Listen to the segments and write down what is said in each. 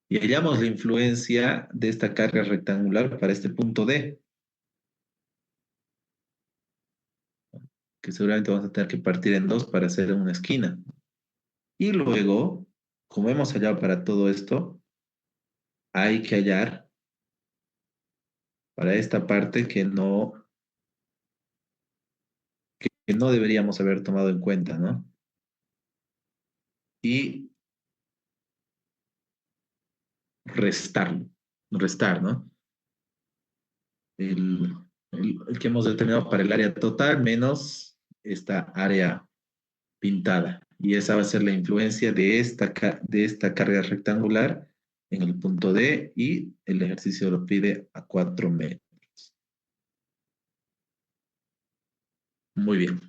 Y hallamos la influencia de esta carga rectangular para este punto D, que seguramente vamos a tener que partir en dos para hacer una esquina. Y luego, como hemos hallado para todo esto, hay que hallar para esta parte que no deberíamos haber tomado en cuenta, ¿no? Y restarlo, restar, ¿no? El, el que hemos determinado para el área total menos esta área pintada. Y esa va a ser la influencia de esta carga rectangular en el punto D y el ejercicio lo pide a 4 metros. Muy bien.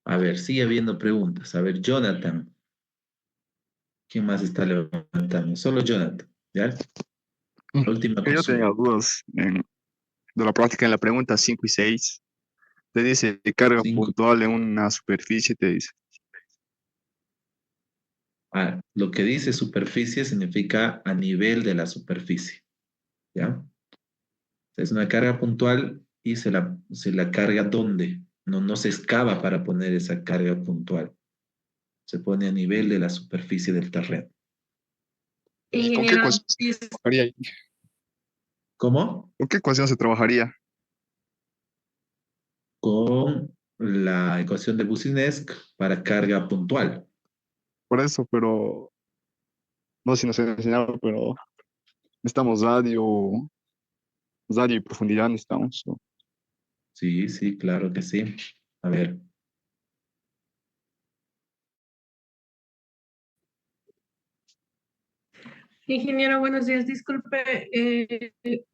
A ver, sigue habiendo preguntas. A ver, Jonathan. ¿Quién más está levantando? Solo Jonathan. ¿Ya? La última Yo tenía consulta. dudas de la práctica en la pregunta 5 y 6. Te dice carga 5. puntual en una superficie, te dice. Ah, lo que dice superficie significa a nivel de la superficie. ¿Ya? Es una carga puntual y se la carga ¿dónde? No, no se excava para poner esa carga puntual. Se pone a nivel de la superficie del terreno. ¿Y con qué Ingeniero, ecuación se trabajaría ahí? ¿Cómo? ¿Con qué ecuación se trabajaría? Con la ecuación de Boussinesq para carga puntual. Por eso, pero no sé si nos enseñaron, pero necesitamos radio y profundidad necesitamos. Sí, sí, claro que sí. A ver, ingeniero, buenos días. Disculpe,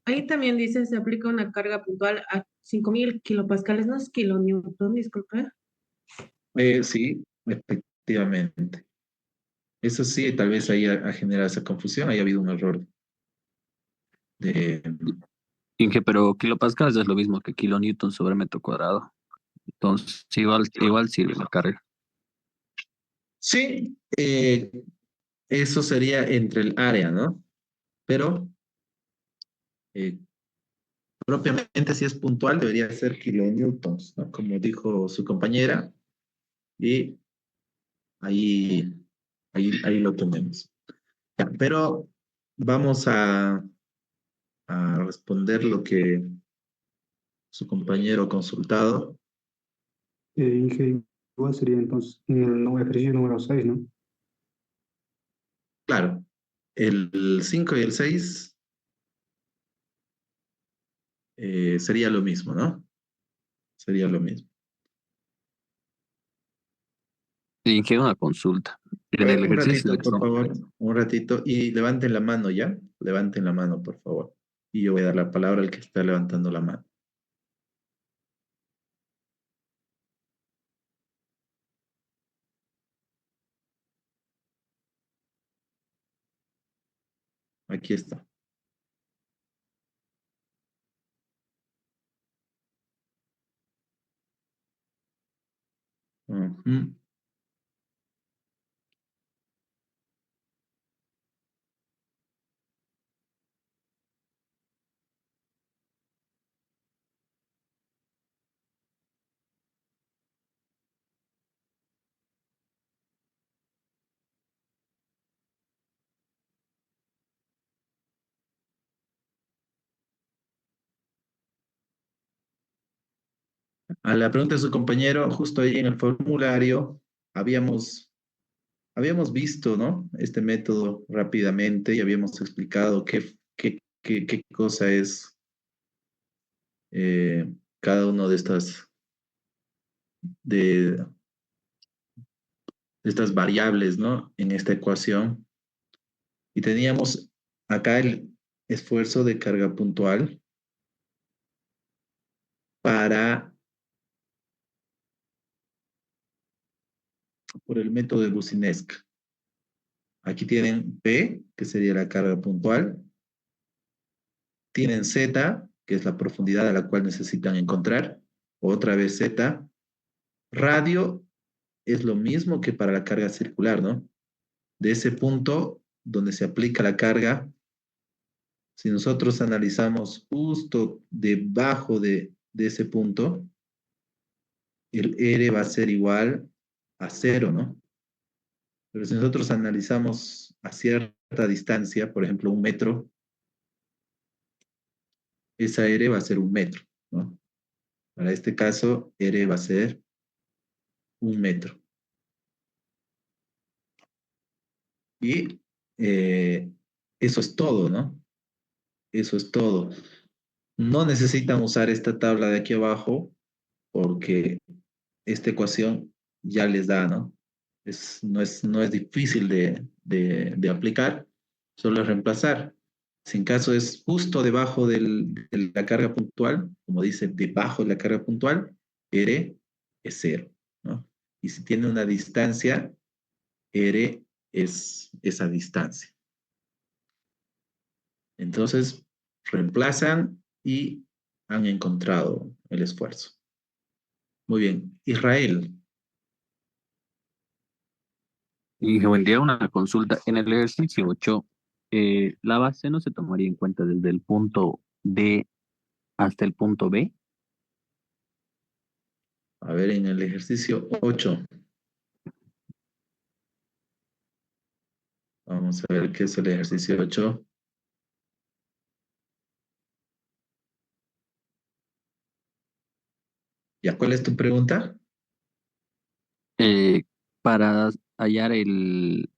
ahí también dice se aplica una carga puntual a 5000 kilopascales, no es kilonewton, disculpe. sí, efectivamente. Eso sí, tal vez ahí ha generado esa confusión, ahí ha habido un error de... Inge, pero kilopascales es lo mismo que kilonewton sobre metro cuadrado. Entonces, igual sirve la carga. Sí, eso sería entre el área, ¿no? Pero eh, propiamente si es puntual debería ser kilonewtons, ¿no? Como dijo su compañera, y ahí, ahí lo tenemos. Ya, pero vamos a responder lo que su compañero consultado. Inge, igual sería entonces el ejercicio número 6, ¿no? Claro, el 5 y el 6 sería lo mismo, ¿no? Sería lo mismo. Inge, una consulta. A En ver, el un ejercicio ratito, de por son, favor, un ratito. Y levanten la mano ya. Levanten la mano, por favor. Y yo voy a dar la palabra al que está levantando la mano. Aquí está. Ujú. A la pregunta de su compañero, justo ahí en el formulario, habíamos visto, ¿no? Este método rápidamente y habíamos explicado qué cosa es cada uno de, de estas variables, ¿no? En esta ecuación. Y teníamos acá el esfuerzo de carga puntual para, por el método de Boussinesq. Aquí tienen P, que sería la carga puntual. Tienen Z, que es la profundidad a la cual necesitan encontrar. Otra vez Z. Radio es lo mismo que para la carga circular, ¿no? De ese punto donde se aplica la carga, si nosotros analizamos justo debajo de ese punto, el R va a ser igual a cero, ¿no? Pero si nosotros analizamos a cierta distancia, por ejemplo, 1 metro, esa R va a ser 1 metro, ¿no? Para este caso, R va a ser 1 metro. Y eso es todo, ¿no? Eso es todo. No necesitan usar esta tabla de aquí abajo porque esta ecuación ya les da, ¿no? No es difícil de aplicar, solo es reemplazar. Si en caso es justo debajo de la carga puntual, como dice, debajo de la carga puntual, R es cero, ¿no? Y si tiene una distancia, R es esa distancia. Entonces, reemplazan y han encontrado el esfuerzo. Muy bien. Israel. Y buen día, una consulta. En el ejercicio 8, la base no se tomaría en cuenta desde el punto D hasta el punto B. A ver, en el ejercicio 8. Vamos a ver qué es el ejercicio 8. ¿Ya cuál es tu pregunta? Eh, para hallar en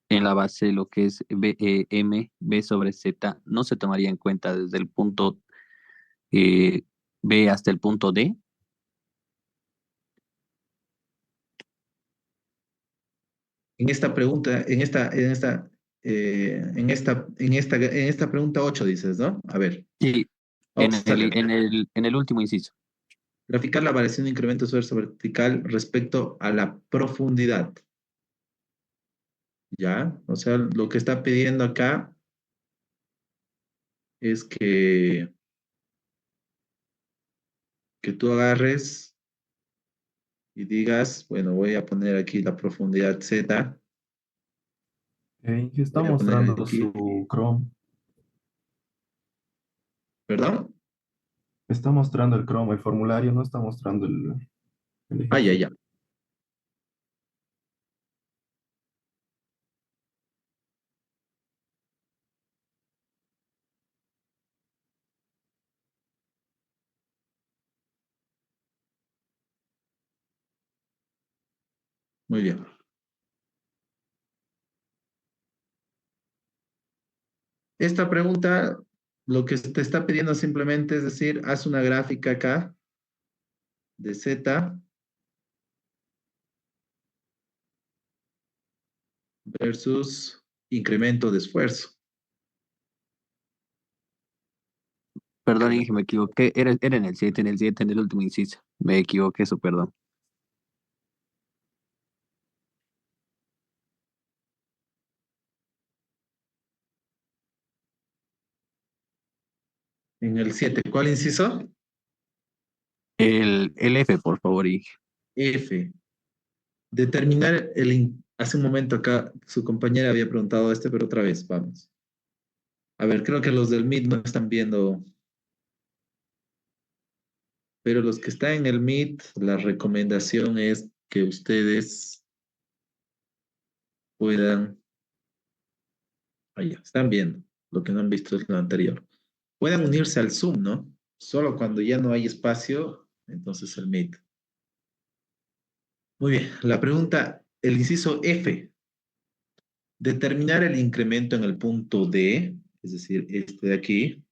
la base lo que es M, B sobre Z, no se tomaría en cuenta desde el punto eh, B hasta el punto D. En esta pregunta, en esta pregunta 8 dices, ¿no? A ver, Sí, en vamos a leer. en el último inciso. Graficar la variación de incremento esfuerzo vertical respecto a la profundidad. ¿Ya? O sea, lo que está pidiendo acá es que tú agarres y digas, bueno, voy a poner aquí la profundidad Z, ¿Qué está voy a poner mostrando aquí, su Chrome? ¿perdón? Está mostrando el Chrome, el formulario no está mostrando el Ah, ya, ejercicio. ya. Muy bien. Esta pregunta, lo que te está pidiendo simplemente es decir, haz una gráfica acá de Z versus incremento de esfuerzo. Perdón, Inge, me equivoqué. Era en el 7, en el último inciso. Me equivoqué, eso, perdón. En el 7, ¿cuál inciso? El F, por favor, Inge. F. Determinar hace un momento acá su compañera había preguntado pero otra vez, vamos. A ver, creo que los del Meet no están viendo, pero los que están en el Meet, la recomendación es que ustedes puedan, ya, están viendo, lo que no han visto es lo anterior. Puedan unirse al Zoom, ¿no? Solo cuando ya no hay espacio, entonces el Meet. Muy bien, la pregunta, el inciso F, determinar el incremento en el punto D, es decir, este de aquí,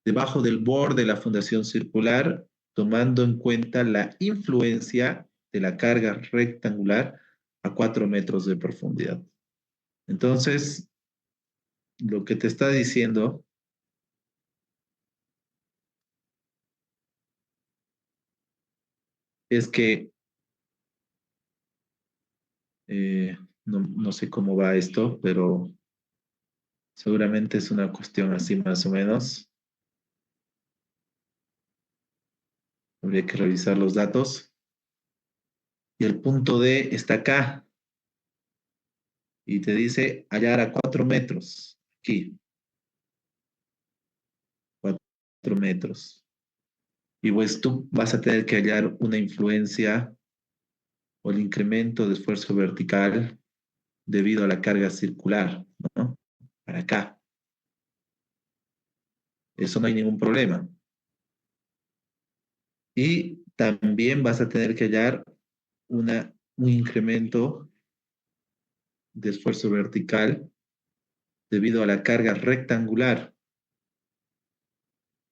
debajo del borde de la fundación circular, tomando en cuenta la influencia de la carga rectangular a 4 metros de profundidad. Entonces, lo que te está diciendo es que, no sé cómo va esto, pero seguramente es una cuestión así más o menos. Habría que revisar los datos. Y el punto D está acá. y te dice hallar a 4 metros. Aquí, 4 metros. Y pues tú vas a tener que hallar una influencia o el incremento de esfuerzo vertical debido a la carga circular, ¿no? Para acá. Eso no hay ningún problema. Y también vas a tener que hallar un incremento de esfuerzo vertical debido a la carga rectangular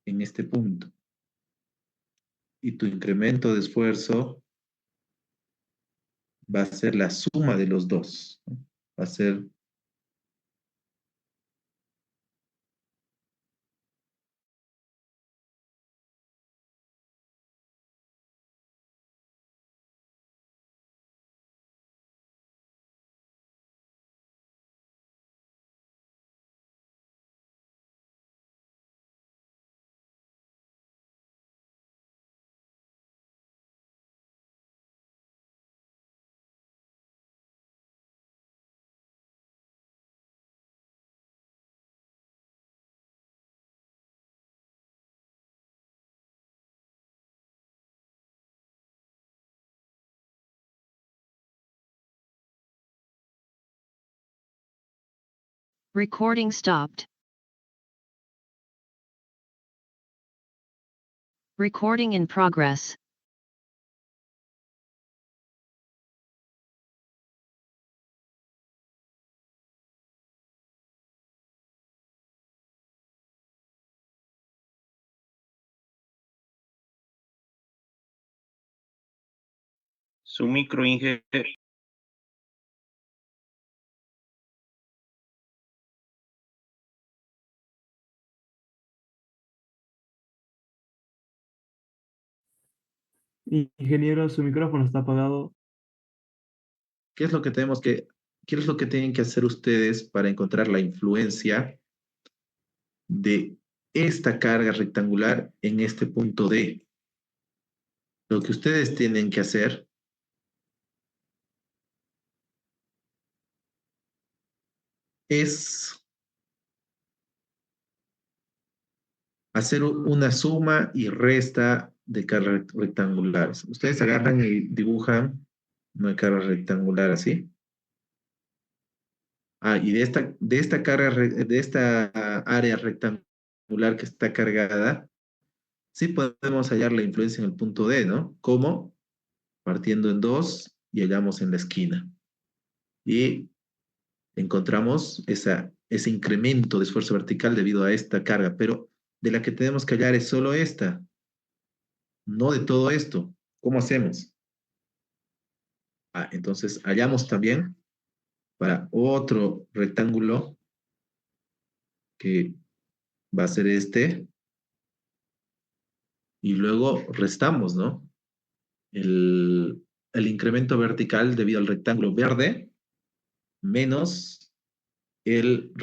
en este punto. Y tu incremento de esfuerzo va a ser la suma de los dos, ¿no? Va a ser Recording stopped. Recording in progress. Su micro, Inge. Ingeniero, su micrófono está apagado. ¿qué es lo que qué es lo que tienen que hacer ustedes para encontrar la influencia de esta carga rectangular en este punto D? Lo que ustedes tienen que hacer es hacer una suma y resta de cargas rectangulares. Ustedes agarran y dibujan una carga rectangular así. Ah, y de esta área rectangular que está cargada, sí podemos hallar la influencia en el punto D, ¿no? ¿Cómo? Partiendo en dos y hallamos en la esquina. Y encontramos ese incremento de esfuerzo vertical debido a esta carga, pero de la que tenemos que hallar es solo esta, no de todo esto. ¿Cómo hacemos? Ah, entonces hallamos también para otro rectángulo que va a ser este, y luego restamos, ¿no? El incremento vertical debido al rectángulo verde menos el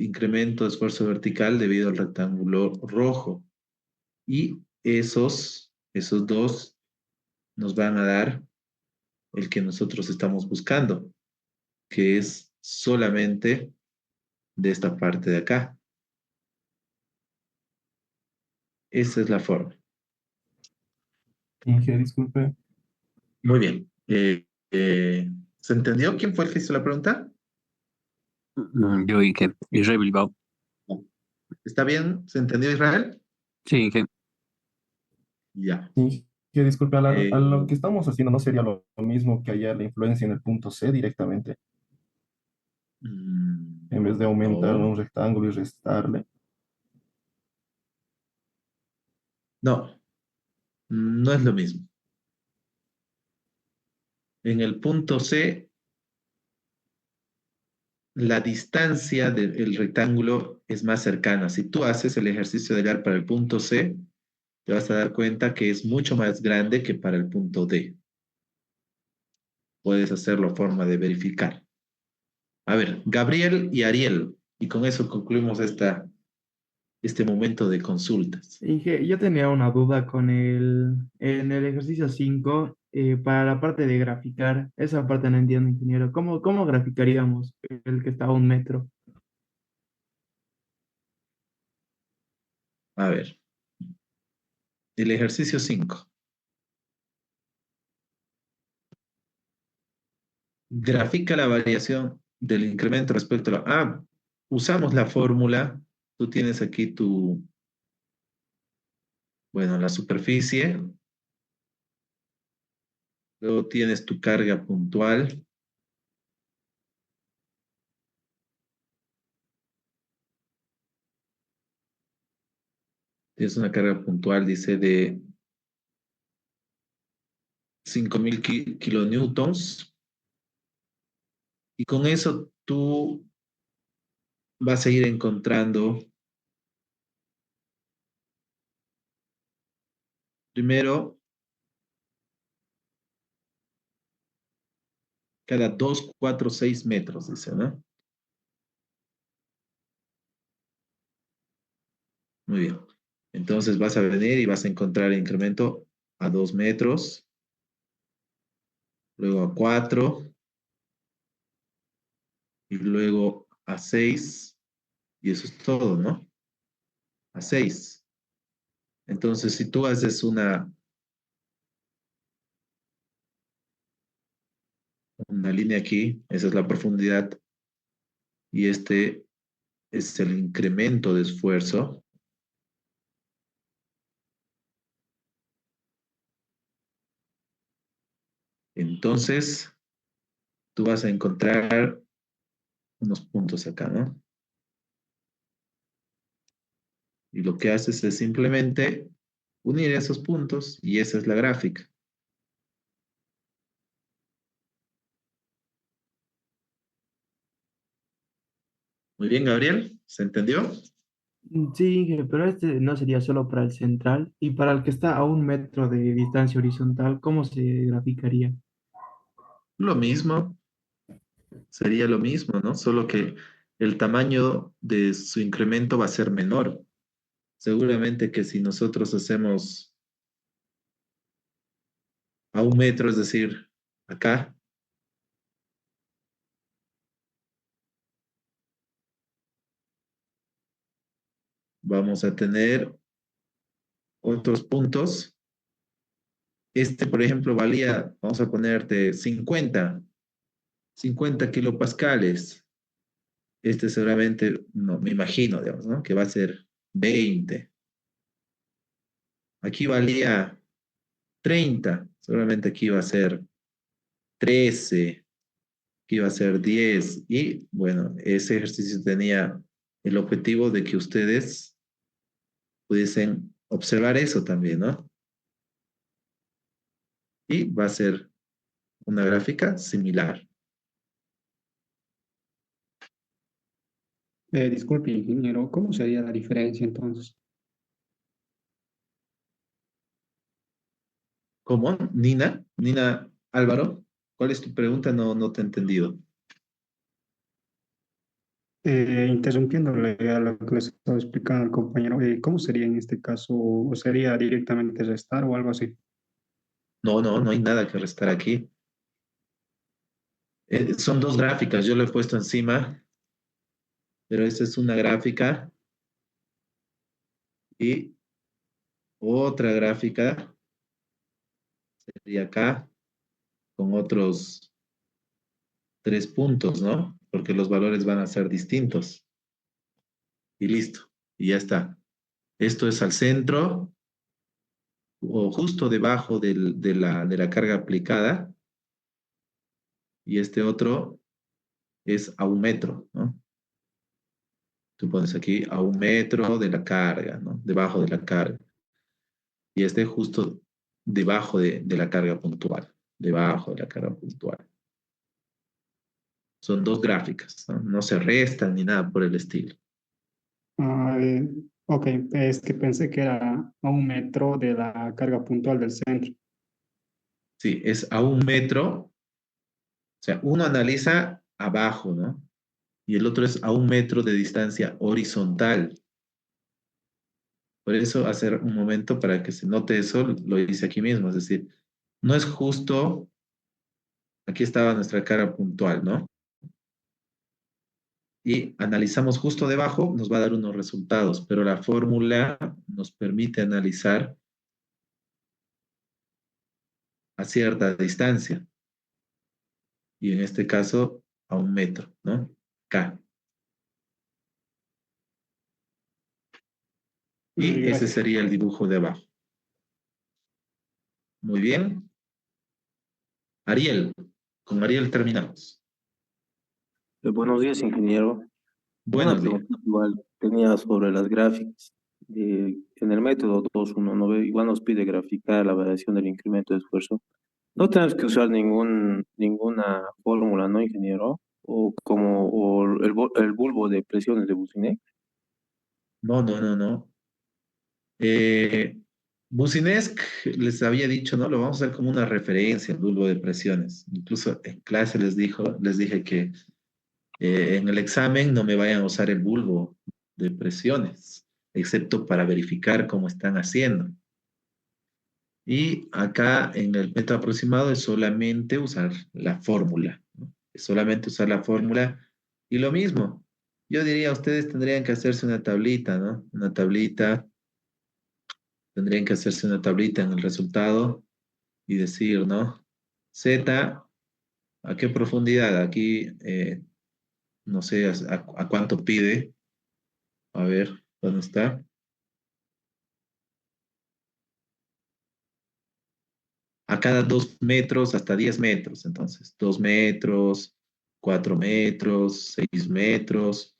incremento de esfuerzo vertical debido al rectángulo rojo. Y esos dos nos van a dar el que nosotros estamos buscando, que es solamente de esta parte de acá. Esa es la forma. Inge, disculpe. Muy bien. ¿Se entendió quién fue el que hizo la pregunta? Yo, Inge. Israel Bilbao. ¿Está bien? ¿Se entendió, Israel? Sí, Inge. Ya. Inge, disculpe, a lo Eh, que estamos haciendo no sería lo mismo que hallar la influencia en el punto C directamente, en vez de aumentar no, un rectángulo y restarle. no, no es lo mismo. En el punto C, la distancia del rectángulo es más cercana. Si tú haces el ejercicio de hallar para el punto C, te vas a dar cuenta que es mucho más grande que para el punto D. Puedes hacerlo a forma de verificar. A ver, Gabriel y Ariel. Y con eso concluimos este momento de consultas. Inge, yo tenía una duda con en el ejercicio 5, para la parte de graficar, esa parte no entiendo, ingeniero. ¿Cómo graficaríamos el que está a 1 metro? A ver, el ejercicio 5. Grafica la variación del incremento respecto a la... usamos la fórmula. Tú tienes aquí bueno, la superficie. Luego tienes tu carga puntual. Tienes una carga puntual, dice, de 5.000 kilonewtons. Y con eso tú vas a ir encontrando, primero, cada 2, 4, 6 metros, dice, ¿no? Muy bien. Entonces vas a venir y vas a encontrar el incremento a 2 metros, luego a 4, y luego a 6, y eso es todo, ¿no? A 6. Entonces, si tú haces una línea aquí, esa es la profundidad, y este es el incremento de esfuerzo. Entonces, tú vas a encontrar unos puntos acá, ¿no? Y lo que haces es simplemente unir esos puntos y esa es la gráfica. Muy bien, Gabriel, ¿se entendió? Sí, ingeniero, pero este no sería solo para el central y para el que está a 1 metro de distancia horizontal, ¿cómo se graficaría? Lo mismo, sería lo mismo, ¿no? Solo que el tamaño de su incremento va a ser menor. Seguramente que si nosotros hacemos a 1 metro, es decir, acá, vamos a tener otros puntos. Este, por ejemplo, valía, vamos a ponerte 50 kilopascales. Este seguramente, no, me imagino, digamos, ¿no? Que va a ser 20. Aquí valía 30, seguramente aquí va a ser 13, aquí va a ser 10. Y bueno, ese ejercicio tenía el objetivo de que ustedes pudiesen observar eso también, ¿no? Y va a ser una gráfica similar. Disculpe, ingeniero, ¿cómo sería la diferencia entonces? ¿Cómo? Nina Álvaro, ¿cuál es tu pregunta? No te he entendido. Interrumpiéndole a lo que les estaba explicando el compañero, ¿cómo sería en este caso? ¿O sería directamente restar o algo así? No hay nada que restar aquí. Son dos gráficas, yo lo he puesto encima, pero esta es una gráfica y otra gráfica sería acá con otros 3 puntos, ¿no? Porque los valores van a ser distintos. Y listo, y ya está. Esto es al centro o justo debajo de la carga aplicada y este otro es a 1 metro, ¿no? Tú pones aquí a 1 metro de la carga, ¿no? Debajo de la carga. Y este justo debajo de la carga puntual. Debajo de la carga puntual. Son dos gráficas, ¿no? No se restan ni nada por el estilo. Ah, ok, es que pensé que era a 1 metro de la carga puntual del centro. Sí, es a 1 metro. O sea, uno analiza abajo, ¿no? Y el otro es a 1 metro de distancia horizontal. Por eso, hacer un momento para que se note eso, lo hice aquí mismo. Es decir, no es justo, aquí estaba nuestra carga puntual, ¿no? Y analizamos justo debajo, nos va a dar unos resultados, pero la fórmula nos permite analizar a cierta distancia, y en este caso a 1 metro, ¿no? K. Y ese Gracias. sería el dibujo de abajo. Muy bien. Ariel, con Ariel terminamos. Buenos días, ingeniero. Una Buenos días. pregunta igual tenía sobre las gráficas. En el método 2.1.9 igual nos pide graficar la variación del incremento de esfuerzo. No tenemos que usar ninguna fórmula, ¿no, ingeniero? O el bulbo de presiones de Bucinet. No, no, no, no. Bucinesc les había dicho, ¿no? Lo vamos a hacer como una referencia, el bulbo de presiones. Incluso en clase les dije que en el examen no me vayan a usar el bulbo de presiones, excepto para verificar cómo están haciendo. Y acá en el método aproximado es solamente usar la fórmula, ¿no? Es solamente usar la fórmula y lo mismo. Yo diría, ustedes tendrían que hacerse una tablita, ¿no? Una tablita, tendrían que hacerse una tablita en el resultado y decir, ¿no? Z, ¿a qué profundidad? Aquí, no sé a cuánto pide. A ver, ¿dónde está? A cada 2 metros hasta 10 metros. Entonces, 2 metros, 4 metros, 6 metros,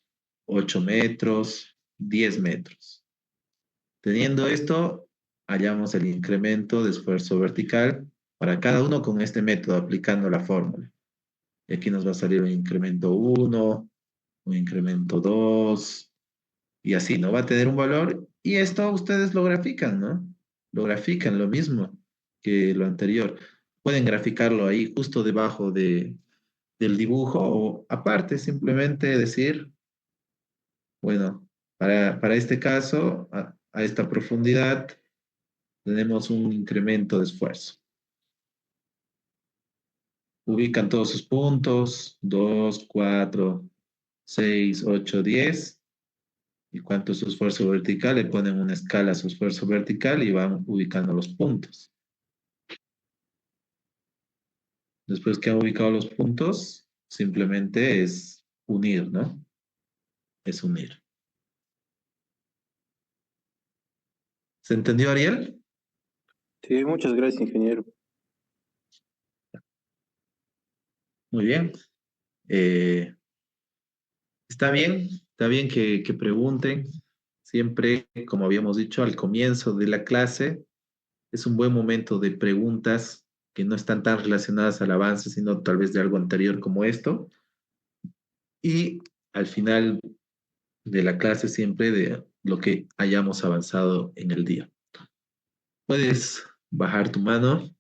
8 metros, 10 metros. Teniendo esto, hallamos el incremento de esfuerzo vertical para cada uno con este método, aplicando la fórmula. Y aquí nos va a salir un incremento 1, un incremento 2, y así, ¿no? Va a tener un valor, y esto ustedes lo grafican, ¿no? Lo grafican, lo mismo que lo anterior. Pueden graficarlo ahí justo debajo del dibujo o aparte, simplemente decir, bueno, para este caso, a esta profundidad, tenemos un incremento de esfuerzo. Ubican todos sus puntos, 2, 4, 6, 8, 10. ¿Y cuánto es su esfuerzo vertical? Le ponen una escala a su esfuerzo vertical y van ubicando los puntos. Después que han ubicado los puntos, simplemente es unir, ¿no? Es unir. ¿Se entendió, Ariel? Sí, muchas gracias, ingeniero. Muy bien. Eh, está bien que pregunten. Siempre, como habíamos dicho al comienzo de la clase, es un buen momento de preguntas que no están tan relacionadas al avance, sino tal vez de algo anterior como esto. Y al final de la clase siempre de lo que hayamos avanzado en el día. Puedes bajar tu mano.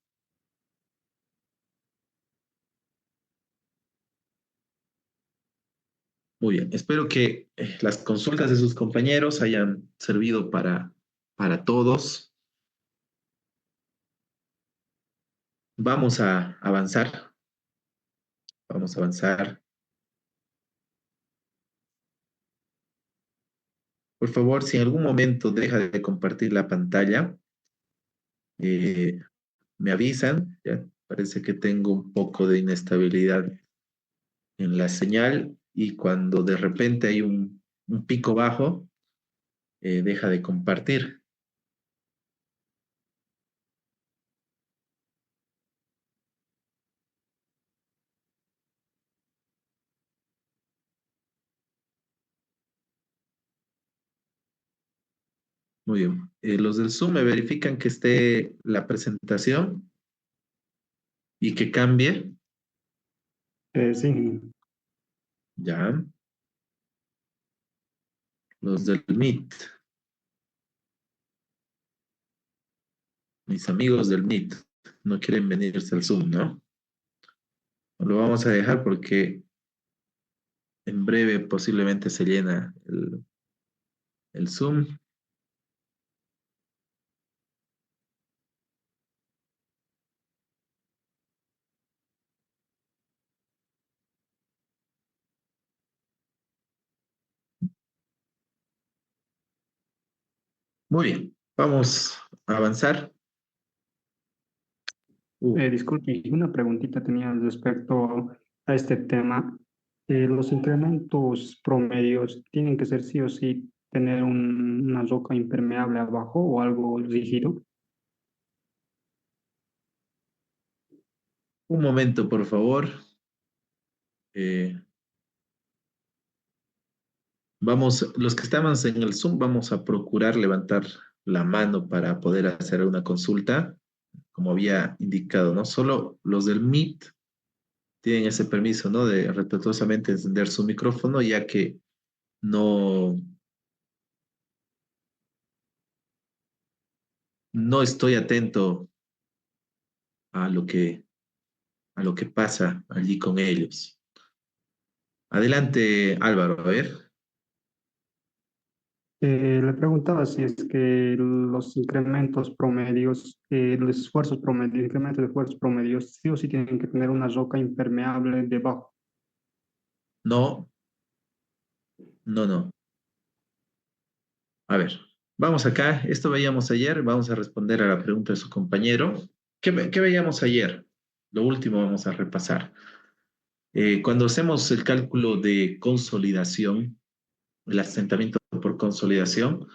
Muy bien. Espero que las consultas de sus compañeros hayan servido para todos. Vamos a avanzar. Vamos a avanzar. Por favor, si en algún momento deja de compartir la pantalla, eh, me avisan. ¿Ya? Parece que tengo un poco de inestabilidad en la señal y cuando de repente hay un pico bajo, deja de compartir. Muy bien. Los del Zoom me verifican que esté la presentación y que cambie. Sí, Ya. Los del Meet. Mis amigos del Meet no quieren venirse al Zoom, ¿no? Lo vamos a dejar porque en breve posiblemente se llena el Zoom. Muy bien, vamos a avanzar. Disculpe, una preguntita tenía respecto a este tema. ¿Los incrementos promedios tienen que ser sí o sí tener una roca impermeable abajo o algo rígido? Un momento, por favor. Eh, los que estamos en el Zoom, vamos a procurar levantar la mano para poder hacer una consulta, como había indicado, ¿no? Solo los del Meet tienen ese permiso, ¿no? De respetuosamente encender su micrófono, ya que no, no estoy atento a a lo que pasa allí con ellos. Adelante, Álvaro, a ver. Le preguntaba si es que los incrementos promedios, los esfuerzos promedios, incrementos de esfuerzos promedios, sí o sí tienen que tener una roca impermeable debajo. No, no. A ver, vamos acá. Esto veíamos ayer. Vamos a responder a la pregunta de su compañero. ¿Qué veíamos ayer? Lo último vamos a repasar. Cuando hacemos el cálculo de consolidación, el asentamiento por consolidación,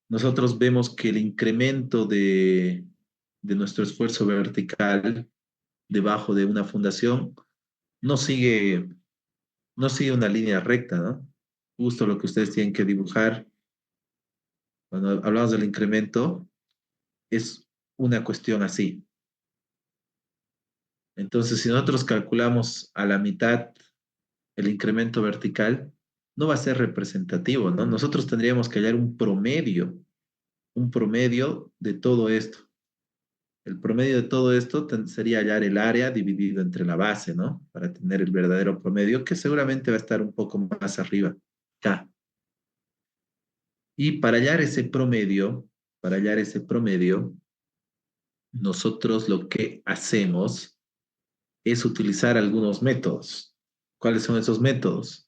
nosotros vemos que el incremento de nuestro esfuerzo vertical debajo de una fundación no sigue, no sigue una línea recta, ¿no? Justo lo que ustedes tienen que dibujar cuando hablamos del incremento es una cuestión así. Entonces, si nosotros calculamos a la mitad el incremento vertical, no va a ser representativo, ¿no? Nosotros tendríamos que hallar un promedio de todo esto. El promedio de todo esto sería hallar el área dividido entre la base, ¿no? Para tener el verdadero promedio, que seguramente va a estar un poco más arriba, acá. Y para hallar ese promedio, nosotros lo que hacemos es utilizar algunos métodos. ¿Cuáles son esos métodos?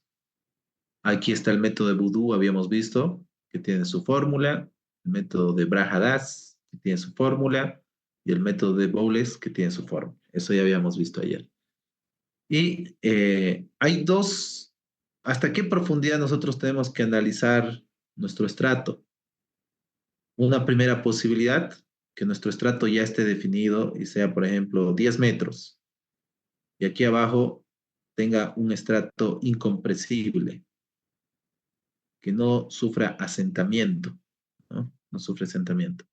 Aquí está el método de Voodoo, habíamos visto, que tiene su fórmula, el método de Brajadas, que tiene su fórmula, y el método de Bowles, que tiene su fórmula. Eso ya habíamos visto ayer. Y hay dos, ¿hasta qué profundidad nosotros tenemos que analizar nuestro estrato? Una primera posibilidad, que nuestro estrato ya esté definido y sea, por ejemplo, 10 metros. Y aquí abajo tenga un estrato incompresible, que no sufra asentamiento, ¿no? No sufre asentamiento.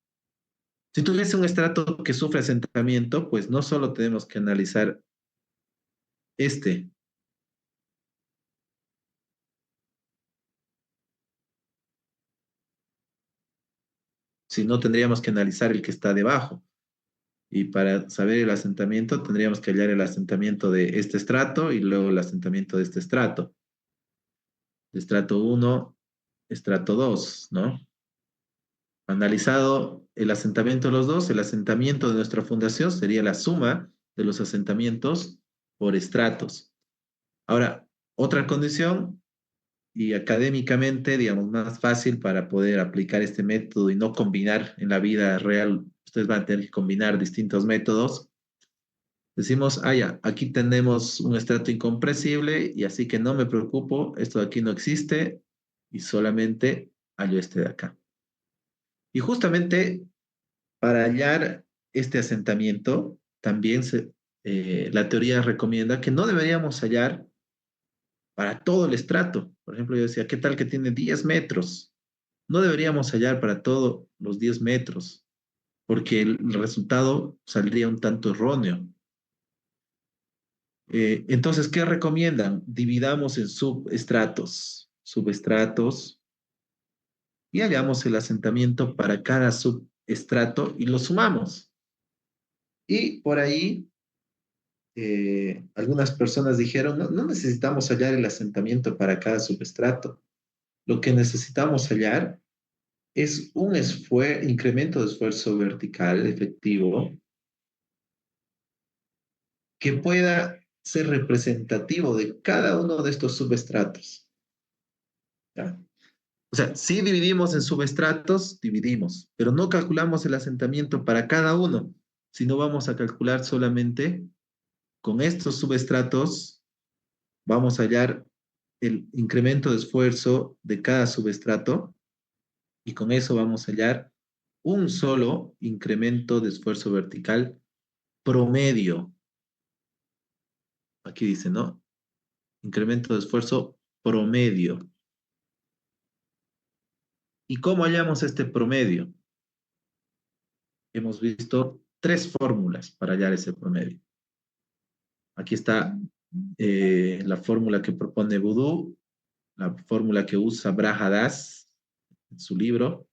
Si tuviese un estrato que sufre asentamiento, pues no solo tenemos que analizar este, sino tendríamos que analizar el que está debajo. Y para saber el asentamiento, tendríamos que hallar el asentamiento de este estrato y luego el asentamiento de este estrato. Estrato 1, estrato 2, ¿no? Analizado el asentamiento de los dos, el asentamiento de nuestra fundación sería la suma de los asentamientos por estratos. Ahora, otra condición y académicamente, digamos, más fácil para poder aplicar este método y no combinar en la vida real, ustedes van a tener que combinar distintos métodos. Decimos, ya, aquí tenemos un estrato incompresible y así que no me preocupo, esto de aquí no existe y solamente hallo este de acá. Y justamente para hallar este asentamiento, también la teoría recomienda que no deberíamos hallar para todo el estrato. Por ejemplo, yo decía, ¿qué tal que tiene 10 metros? No deberíamos hallar para todos los 10 metros, porque el resultado saldría un tanto erróneo. Entonces, ¿qué recomiendan? Dividamos en subestratos, y hallamos el asentamiento para cada subestrato y lo sumamos. Y por ahí algunas personas dijeron, no, no necesitamos hallar el asentamiento para cada subestrato. Lo que necesitamos hallar es un incremento de esfuerzo vertical efectivo que pueda ser representativo de cada uno de estos subestratos. ¿Ya? O sea, si dividimos en subestratos, dividimos, pero no calculamos el asentamiento para cada uno, sino vamos a calcular solamente con estos subestratos, vamos a hallar el incremento de esfuerzo de cada subestrato y con eso vamos a hallar un solo incremento de esfuerzo vertical promedio. Aquí dice, ¿no? Incremento de esfuerzo promedio. ¿Y cómo hallamos este promedio? Hemos visto tres fórmulas para hallar ese promedio. Aquí está la fórmula que propone Boudou, la fórmula que usa Brajadas en su libro.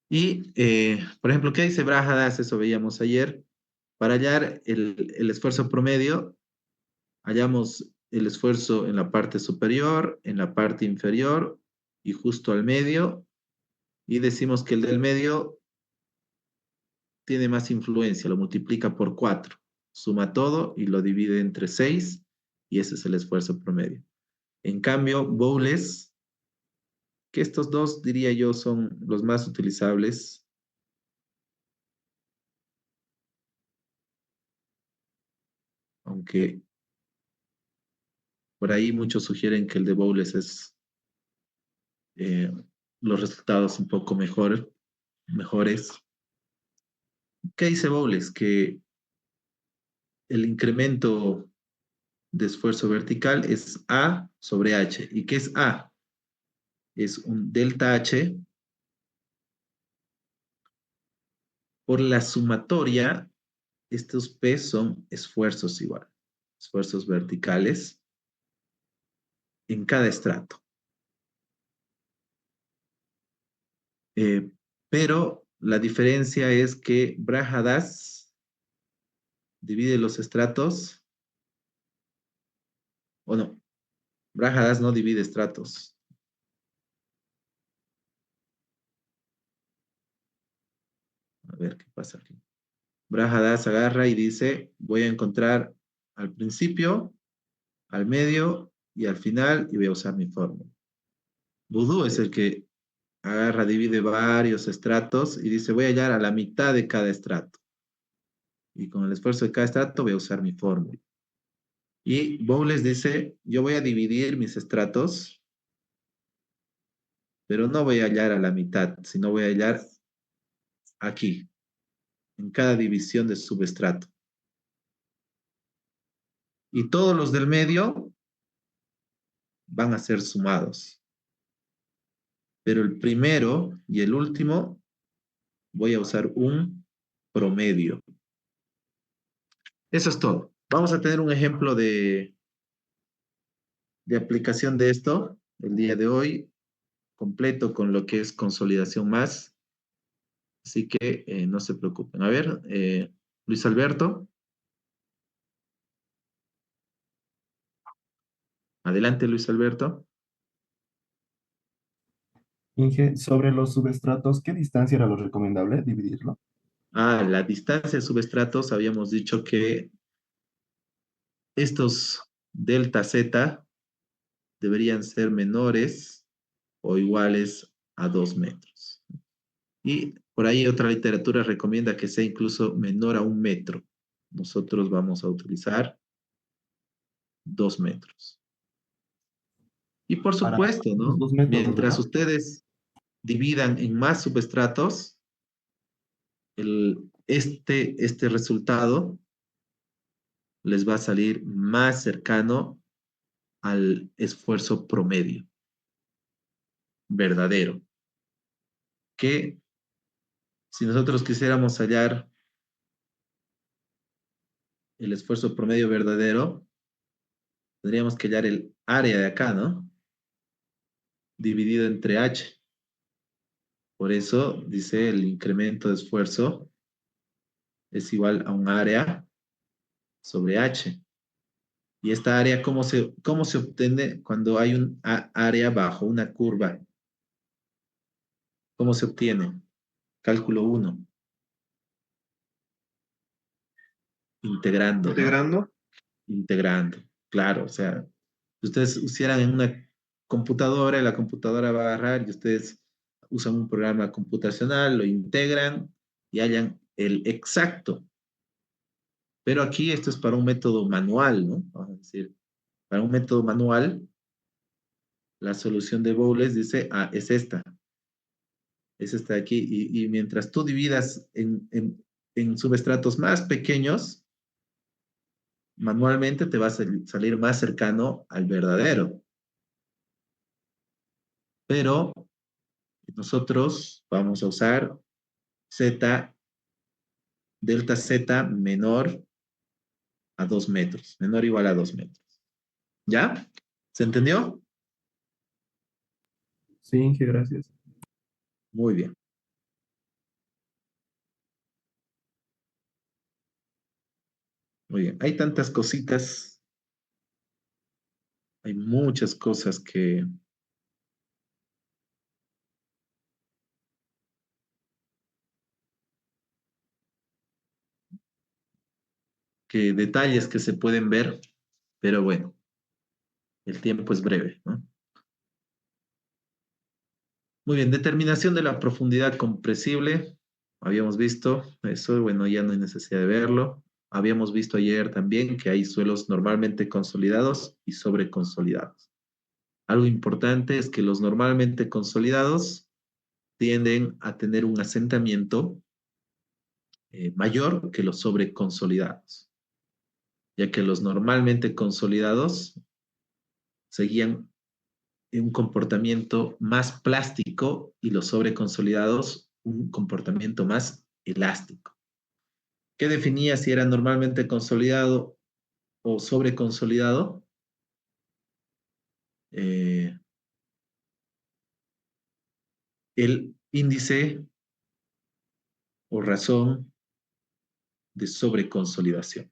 Y, por ejemplo, ¿qué dice Brajadas? Eso veíamos ayer. Para hallar el esfuerzo promedio, hallamos el esfuerzo en la parte superior, en la parte inferior y justo al medio. Y decimos que el del medio tiene más influencia, lo multiplica por 4, suma todo y lo divide entre 6 y ese es el esfuerzo promedio. En cambio, Bowles, que estos dos diría yo son los más utilizables, aunque por ahí muchos sugieren que el de Bowles es los resultados un poco mejores. ¿Qué dice Bowles? Que el incremento de esfuerzo vertical es A sobre H. ¿Y qué es A? Es un delta H por la sumatoria. Estos P son esfuerzos igual, esfuerzos verticales en cada estrato. Pero la diferencia es que Brajadas divide los estratos, o no, Brajadas no divide estratos. A ver qué pasa aquí. Brajadas agarra y dice, voy a encontrar al principio, al medio y al final y voy a usar mi fórmula. Boudou es el que agarra, divide varios estratos y dice, voy a hallar a la mitad de cada estrato. Y con el esfuerzo de cada estrato voy a usar mi fórmula. Y Bowles dice, yo voy a dividir mis estratos, pero no voy a hallar a la mitad, sino voy a hallar aquí, en cada división de subestrato. Y todos los del medio van a ser sumados. Pero el primero y el último voy a usar un promedio. Eso es todo. Vamos a tener un ejemplo de aplicación de esto el día de hoy, completo con lo que es consolidación más. Así que no se preocupen. A ver, Luis Alberto. Adelante, Luis Alberto. Inge, sobre los subestratos, ¿qué distancia era lo recomendable dividirlo? La distancia de subestratos, habíamos dicho que estos delta Z deberían ser menores o iguales a 2 metros. Y por ahí otra literatura recomienda que sea incluso menor a 1 metro. Nosotros vamos a utilizar 2 metros. Y por Para supuesto, los ¿no? 2 métodos, Mientras ¿verdad? ustedes dividan en más subestratos, este resultado les va a salir más cercano al esfuerzo promedio verdadero. Que si nosotros quisiéramos hallar el esfuerzo promedio verdadero, tendríamos que hallar el área de acá, ¿no? Dividido entre H. Por eso dice el incremento de esfuerzo es igual a un área sobre H. Y esta área, cómo se obtiene cuando hay un área bajo una curva? ¿Cómo se obtiene? Cálculo 1. integrando, ¿no? Integrando. Integrando, claro, o sea, si ustedes hicieran en una computadora, y la computadora va a agarrar y ustedes usan un programa computacional, lo integran y hallan el exacto. Pero aquí esto es para un método manual, ¿no? Vamos a decir, para un método manual, la solución de Bowles dice, ah, es esta de aquí. Y mientras tú dividas en subestratos más pequeños, manualmente te va a salir más cercano al verdadero. Pero nosotros vamos a usar Z, delta Z menor a 2 metros, menor o igual a 2 metros. ¿Ya? ¿Se entendió? Sí, Inge, gracias. Muy bien. Muy bien. Hay tantas cositas, hay muchas cosas que detalles que se pueden ver, pero bueno, el tiempo es breve, ¿no? Muy bien, determinación de la profundidad compresible. Habíamos visto eso, bueno, ya no hay necesidad de verlo. Habíamos visto ayer también que hay suelos normalmente consolidados y sobreconsolidados. Algo importante es que los normalmente consolidados tienden a tener un asentamiento mayor que los sobreconsolidados, ya que los normalmente consolidados seguían un comportamiento más plástico y los sobreconsolidados un comportamiento más elástico. ¿Qué definía si era normalmente consolidado o sobreconsolidado? El índice o razón de sobreconsolidación,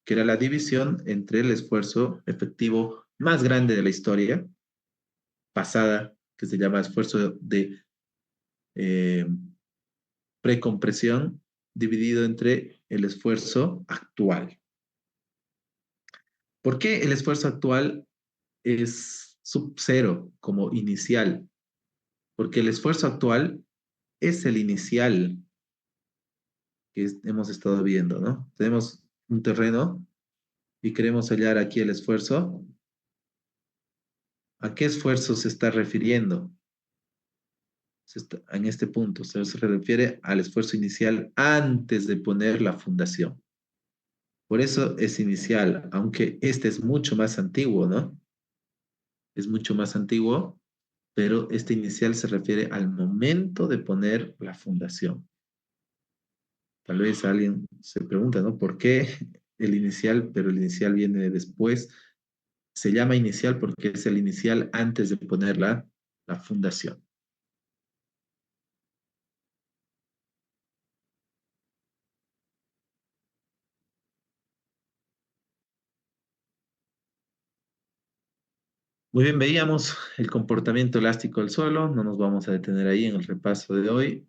que era la división entre el esfuerzo efectivo más grande de la historia pasada, que se llama esfuerzo de precompresión, dividido entre el esfuerzo actual. ¿Por qué el esfuerzo actual es sub cero como inicial? Porque el esfuerzo actual es el inicial que hemos estado viendo, ¿no? Tenemos un terreno y queremos hallar aquí el esfuerzo. ¿A qué esfuerzo se está refiriendo? En este punto, se refiere al esfuerzo inicial antes de poner la fundación. Por eso es inicial, aunque este es mucho más antiguo, ¿no? Es mucho más antiguo, pero este inicial se refiere al momento de poner la fundación. Tal vez alguien se pregunta, ¿no? ¿Por qué el inicial, pero el inicial viene después? Se llama inicial porque es el inicial antes de poner la fundación. Muy bien, veíamos el comportamiento elástico del suelo, no nos vamos a detener ahí en el repaso de hoy.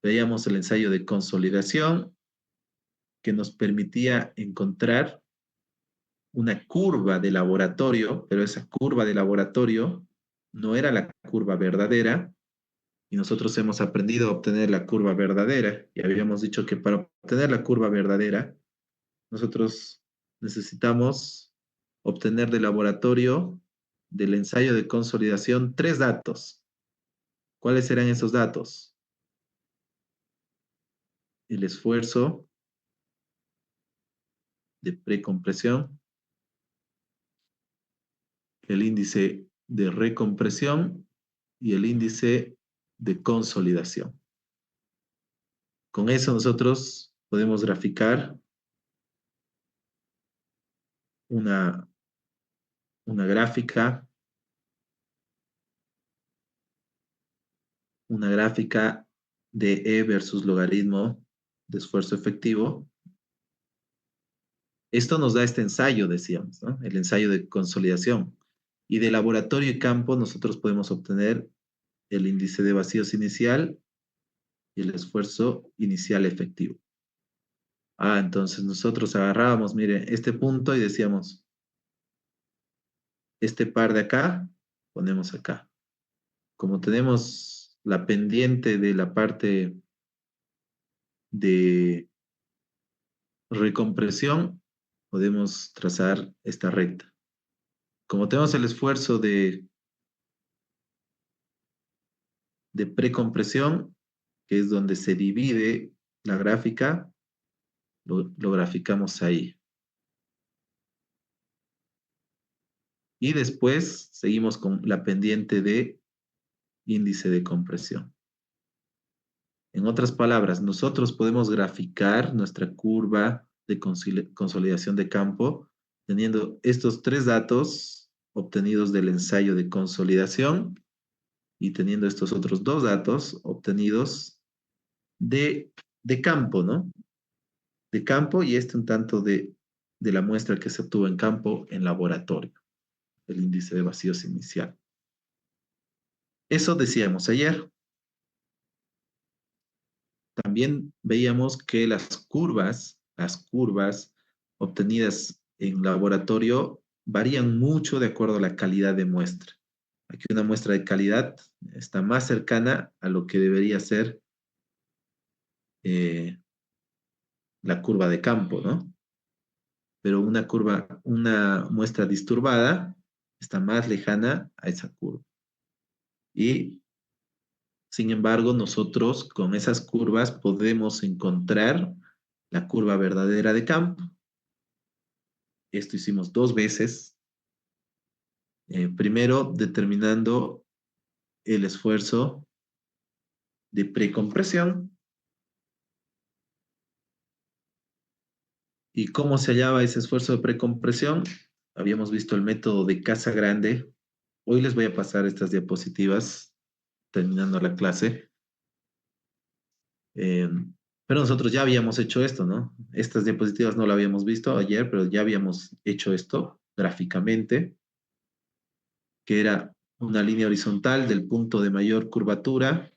Veíamos el ensayo de consolidación que nos permitía encontrar una curva de laboratorio, pero esa curva de laboratorio no era la curva verdadera y nosotros hemos aprendido a obtener la curva verdadera y habíamos dicho que para obtener la curva verdadera nosotros necesitamos obtener del laboratorio, del ensayo de consolidación, 3 datos. ¿Cuáles serán esos datos? El esfuerzo de precompresión, el índice de recompresión y el índice de consolidación. Con eso nosotros podemos graficar una gráfica de E versus logaritmo de esfuerzo efectivo. Esto nos da este ensayo, decíamos, ¿no? El ensayo de consolidación. Y de laboratorio y campo nosotros podemos obtener el índice de vacíos inicial y el esfuerzo inicial efectivo. Entonces nosotros agarrábamos, mire, este punto y decíamos, este par de acá, ponemos acá. Como tenemos la pendiente de la parte de recompresión, podemos trazar esta recta. Como tenemos el esfuerzo de precompresión, que es donde se divide la gráfica, lo graficamos ahí. Y después seguimos con la pendiente de índice de compresión. En otras palabras, nosotros podemos graficar nuestra curva de consolidación de campo teniendo estos tres datos obtenidos del ensayo de consolidación y teniendo estos otros dos datos obtenidos de campo, ¿no? De campo y un tanto de la muestra que se obtuvo en campo en laboratorio, el índice de vacíos inicial. Eso decíamos ayer. También veíamos que las curvas obtenidas en laboratorio varían mucho de acuerdo a la calidad de muestra. Aquí una muestra de calidad está más cercana a lo que debería ser la curva de campo, ¿no? Pero una muestra disturbada está más lejana a esa curva. Y, sin embargo, nosotros con esas curvas podemos encontrar la curva verdadera de campo. Esto hicimos dos veces. Primero, determinando el esfuerzo de precompresión. ¿Y cómo se hallaba ese esfuerzo de precompresión? Habíamos visto el método de Casagrande. Hoy les voy a pasar estas diapositivas terminando la clase. Pero nosotros ya habíamos hecho esto, ¿no? Estas diapositivas no lo habíamos visto ayer, pero ya habíamos hecho esto gráficamente, que era una línea horizontal del punto de mayor curvatura,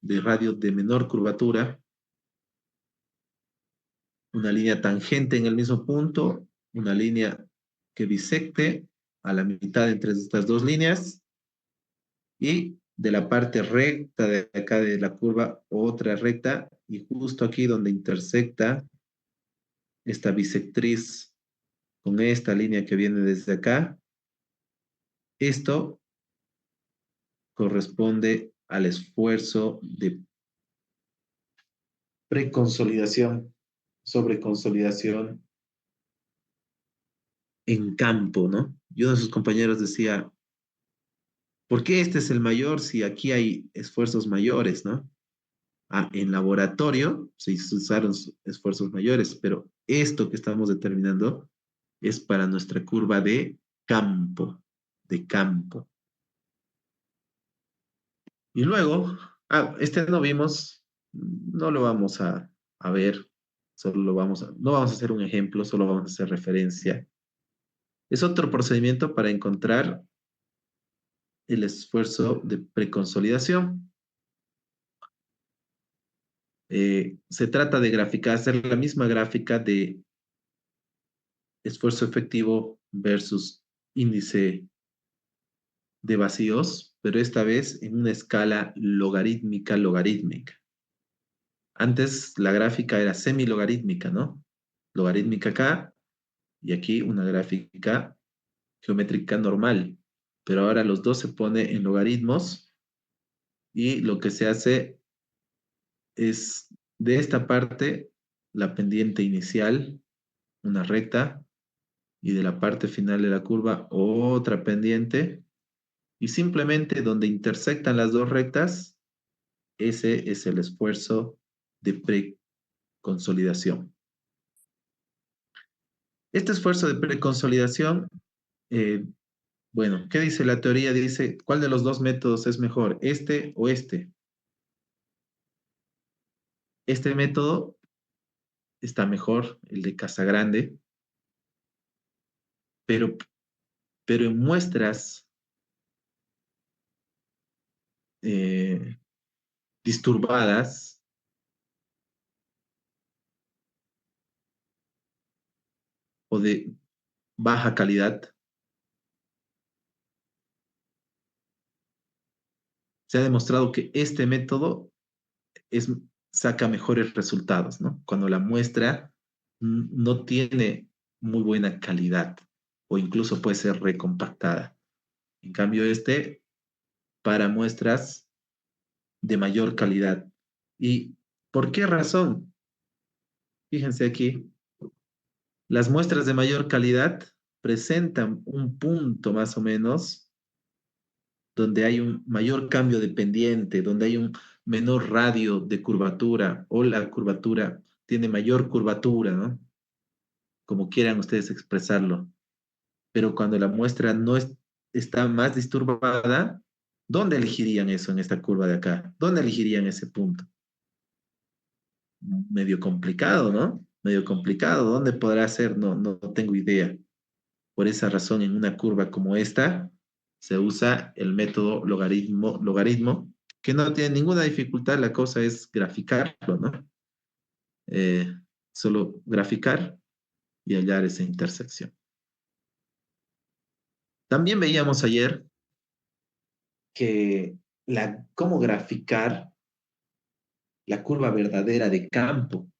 de radio de menor curvatura, una línea tangente en el mismo punto, una línea que bisecte a la mitad entre estas dos líneas, y de la parte recta de acá de la curva, otra recta, y justo aquí donde intersecta esta bisectriz con esta línea que viene desde acá, esto corresponde al esfuerzo de preconsolidación sobre consolidación en campo, ¿no? Y uno de sus compañeros decía, ¿por qué este es el mayor si aquí hay esfuerzos mayores, ¿no? En laboratorio se usaron esfuerzos mayores, pero esto que estamos determinando es para nuestra curva de campo, de campo. Y luego, este no vimos, no lo vamos a ver, solo no vamos a hacer un ejemplo, solo vamos a hacer referencia. Es otro procedimiento para encontrar el esfuerzo de preconsolidación. Se trata de graficar, hacer la misma gráfica de esfuerzo efectivo versus índice de vacíos, pero esta vez en una escala logarítmica logarítmica. Antes la gráfica era semilogarítmica, ¿no? Logarítmica acá y aquí una gráfica geométrica normal. Pero ahora los dos se pone en logaritmos y lo que se hace es de esta parte la pendiente inicial, una recta, y de la parte final de la curva otra pendiente, y simplemente donde intersectan las dos rectas, ese es el esfuerzo de preconsolidación. Este esfuerzo de preconsolidación, bueno, ¿qué dice la teoría? Dice, ¿cuál de los dos métodos es mejor, este o este? Este método está mejor, el de Casagrande, pero en muestras disturbadas, o de baja calidad, se ha demostrado que este método es, saca mejores resultados, ¿no? Cuando la muestra no tiene muy buena calidad o incluso puede ser recompactada. En cambio, este para muestras de mayor calidad. ¿Y por qué razón? Fíjense aquí, las muestras de mayor calidad presentan un punto más o menos donde hay un mayor cambio de pendiente, donde hay un menor radio de curvatura o la curvatura tiene mayor curvatura, ¿no? Como quieran ustedes expresarlo. Pero cuando la muestra no está más disturbada, ¿dónde elegirían eso en esta curva de acá? ¿Dónde elegirían ese punto? Medio complicado, ¿no? Medio complicado. ¿Dónde podrá ser? No tengo idea. Por esa razón, en una curva como esta, se usa el método logaritmo, que no tiene ninguna dificultad, la cosa es graficarlo, ¿no? Solo graficar y hallar esa intersección. También veíamos ayer que cómo graficar la curva verdadera de campo.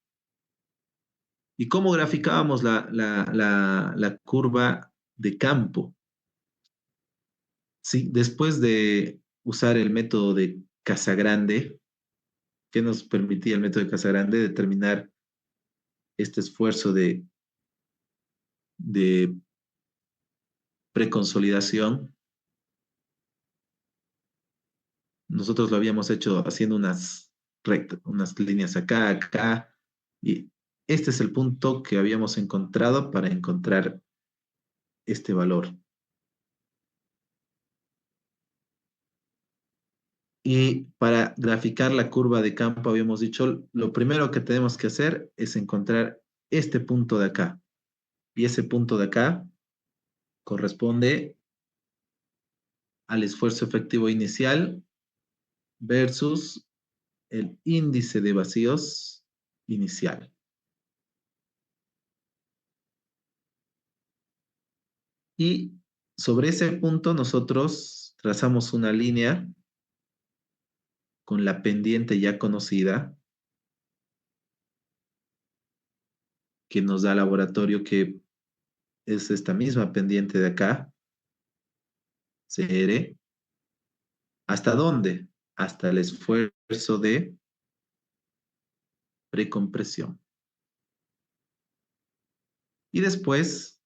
¿Y cómo graficábamos la curva de campo? Sí, después de usar el método de Casagrande, que nos permitía el método de Casagrande determinar este esfuerzo de preconsolidación, nosotros lo habíamos hecho haciendo unas rectas, unas líneas acá, acá, y este es el punto que habíamos encontrado para encontrar este valor. Y para graficar la curva de campo habíamos dicho, lo primero que tenemos que hacer es encontrar este punto de acá. Y ese punto de acá corresponde al esfuerzo efectivo inicial versus el índice de vacíos inicial. Y sobre ese punto nosotros trazamos una línea con la pendiente ya conocida que nos da laboratorio, que es esta misma pendiente de acá, CR. ¿Hasta dónde? Hasta el esfuerzo de precompresión. Y después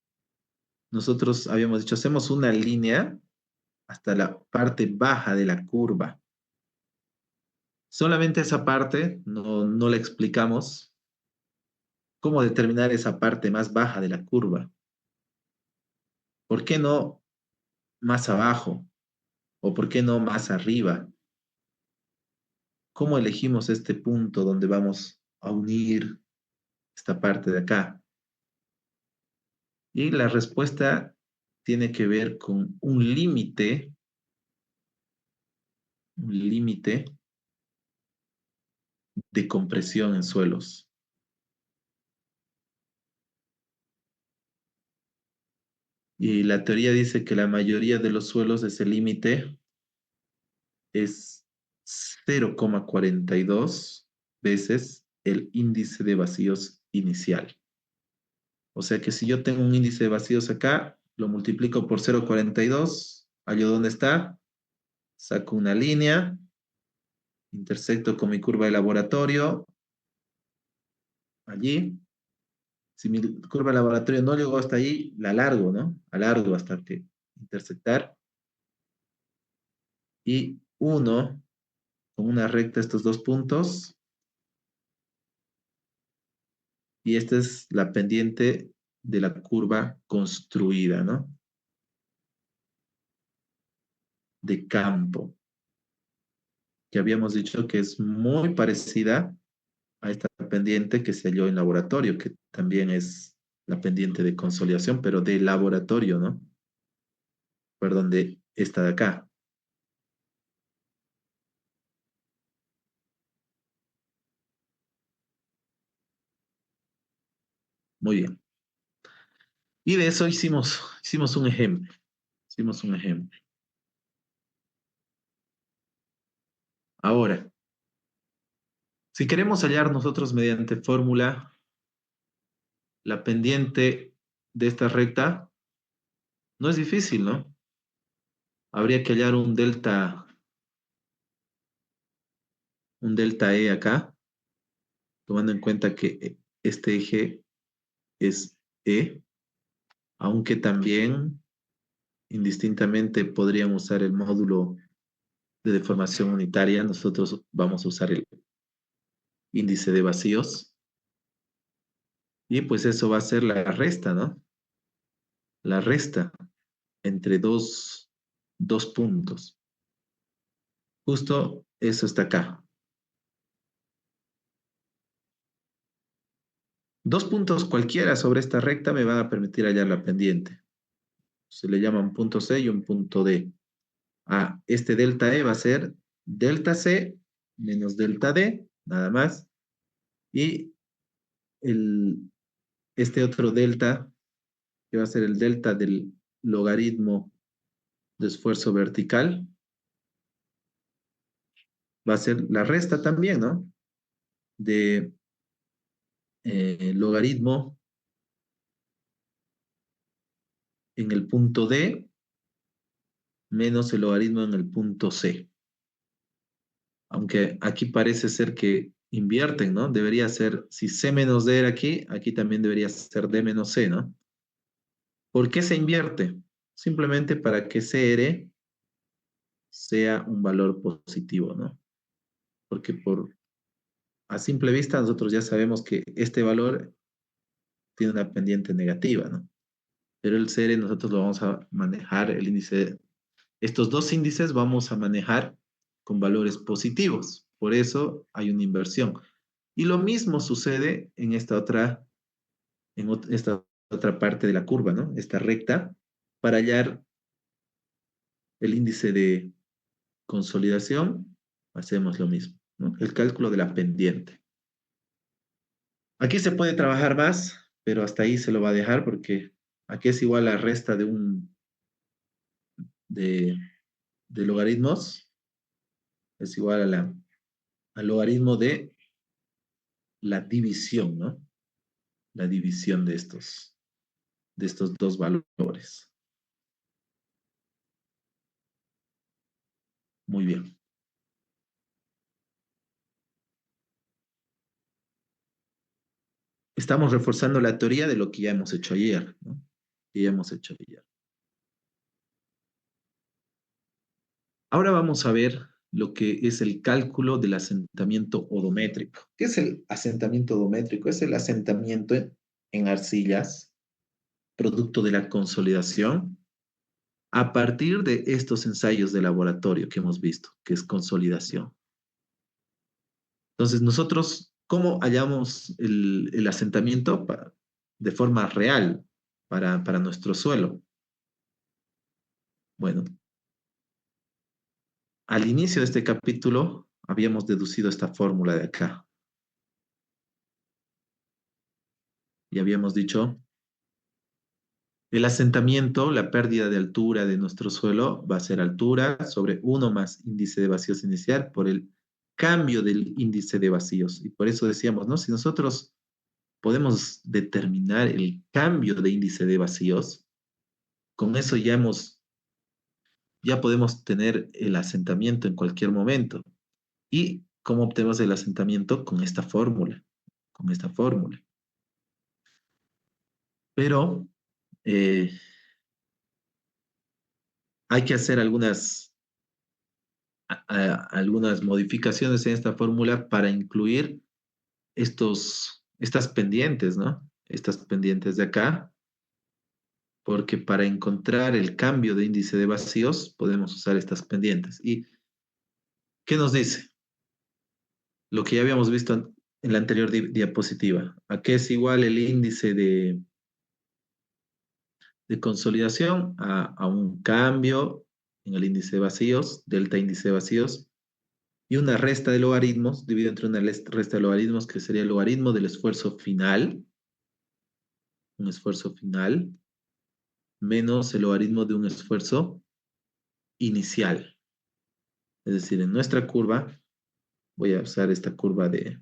nosotros habíamos dicho, hacemos una línea hasta la parte baja de la curva. Solamente esa parte, no la explicamos. ¿Cómo determinar esa parte más baja de la curva? ¿Por qué no más abajo? ¿O por qué no más arriba? ¿Cómo elegimos este punto donde vamos a unir esta parte de acá? Y la respuesta tiene que ver con un límite de compresión en suelos. Y la teoría dice que la mayoría de los suelos ese límite es 0,42 veces el índice de vacíos inicial. O sea que si yo tengo un índice de vacíos acá, lo multiplico por 0,42, hallo dónde está, saco una línea, intersecto con mi curva de laboratorio, allí. Si mi curva de laboratorio no llegó hasta ahí, la alargo, ¿no? Alargo hasta que intersectar. Y uno con una recta estos dos puntos. Y esta es la pendiente de la curva construida, ¿no? De campo, que habíamos dicho que es muy parecida a esta pendiente que se halló en laboratorio, que también es la pendiente de consolidación, pero de laboratorio, ¿no? Perdón, de esta de acá. Muy bien. Y de eso hicimos un ejemplo. Hicimos un ejemplo. Ahora, si queremos hallar nosotros mediante fórmula la pendiente de esta recta, no es difícil, ¿no? Habría que hallar un delta E acá, tomando en cuenta que este eje es E, aunque también indistintamente podrían usar el módulo de deformación unitaria, nosotros vamos a usar el índice de vacíos, y pues eso va a ser la resta, ¿no? La resta entre dos puntos. Justo eso está acá. Dos puntos cualquiera sobre esta recta me van a permitir hallar la pendiente. Se le llama un punto C y un punto D. Este delta E va a ser delta C menos delta D, nada más. Y este otro delta, que va a ser el delta del logaritmo de esfuerzo vertical, va a ser la resta también, ¿no? De logaritmo en el punto D menos el logaritmo en el punto C. Aunque aquí parece ser que invierten, ¿no? Debería ser, si C menos D era aquí, aquí también debería ser D menos C, ¿no? ¿Por qué se invierte? Simplemente para que CR sea un valor positivo, ¿no? Porque a simple vista nosotros ya sabemos que este valor tiene una pendiente negativa, ¿no? Pero el CR nosotros lo vamos a manejar, el índice, estos dos índices vamos a manejar con valores positivos. Por eso hay una inversión. Y lo mismo sucede en esta otra parte de la curva, ¿no? Esta recta, para hallar el índice de consolidación, hacemos lo mismo, ¿no? El cálculo de la pendiente. Aquí se puede trabajar más, pero hasta ahí se lo va a dejar porque aquí es igual a resta de, de logaritmos, es igual al logaritmo de la división, ¿no? La división de estos dos valores. Muy bien. Estamos reforzando la teoría de lo que ya hemos hecho ayer, ¿no? Que ya hemos hecho ayer. Ahora vamos a ver lo que es el cálculo del asentamiento odométrico. ¿Qué es el asentamiento odométrico? Es el asentamiento en arcillas, producto de la consolidación, a partir de estos ensayos de laboratorio que hemos visto, que es consolidación. Entonces, nosotros, ¿cómo hallamos el asentamiento de forma real para nuestro suelo? Bueno, al inicio de este capítulo habíamos deducido esta fórmula de acá. Y habíamos dicho, el asentamiento, la pérdida de altura de nuestro suelo va a ser altura sobre 1 más índice de vacíos inicial por el cambio del índice de vacíos. Y por eso decíamos, ¿no? Si nosotros podemos determinar el cambio de índice de vacíos, con eso ya podemos tener el asentamiento en cualquier momento. ¿Y cómo obtenemos el asentamiento? Con esta fórmula, Pero hay que hacer algunas modificaciones en esta fórmula para incluir estas pendientes, ¿no? Estas pendientes de acá, porque para encontrar el cambio de índice de vacíos podemos usar estas pendientes. ¿Y qué nos dice? Lo que ya habíamos visto en la anterior diapositiva. ¿A qué es igual el índice de consolidación? A un cambio en el índice de vacíos, delta índice de vacíos, y una resta de logaritmos, dividido entre una resta de logaritmos que sería el logaritmo del esfuerzo final, un esfuerzo final, menos el logaritmo de un esfuerzo inicial. Es decir, en nuestra curva, voy a usar esta curva de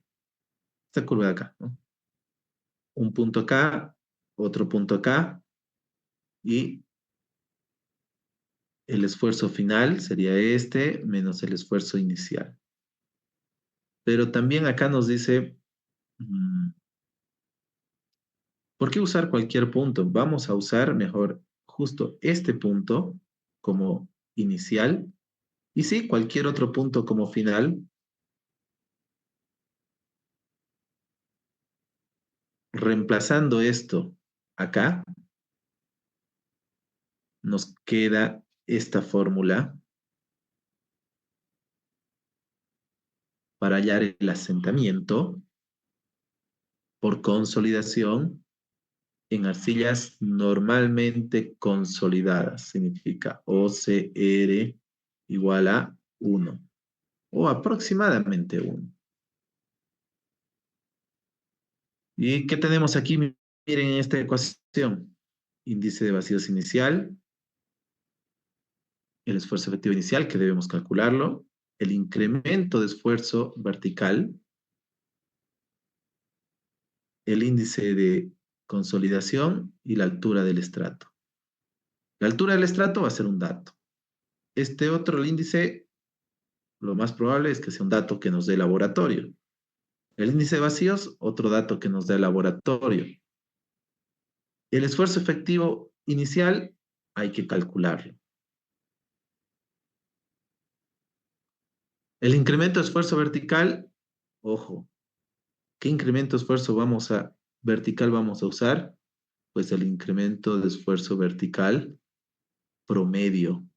acá, ¿no? Un punto acá, otro punto acá, y el esfuerzo final sería este menos el esfuerzo inicial. Pero también acá nos dice, ¿por qué usar cualquier punto? Vamos a usar mejor justo este punto como inicial, y sí, cualquier otro punto como final, reemplazando esto acá, nos queda esta fórmula para hallar el asentamiento por consolidación en arcillas normalmente consolidadas. Significa OCR igual a 1 o aproximadamente 1. ¿Y qué tenemos aquí? Miren en esta ecuación. Índice de vacíos inicial, el esfuerzo efectivo inicial, que debemos calcularlo, el incremento de esfuerzo vertical, el índice de consolidación y la altura del estrato. La altura del estrato va a ser un dato. Este otro, el índice, lo más probable es que sea un dato que nos dé el laboratorio. El índice de vacíos, otro dato que nos dé el laboratorio. El esfuerzo efectivo inicial, hay que calcularlo. El incremento de esfuerzo vertical, ojo, ¿qué incremento de esfuerzo vertical vamos a usar? Pues el incremento de esfuerzo vertical promedio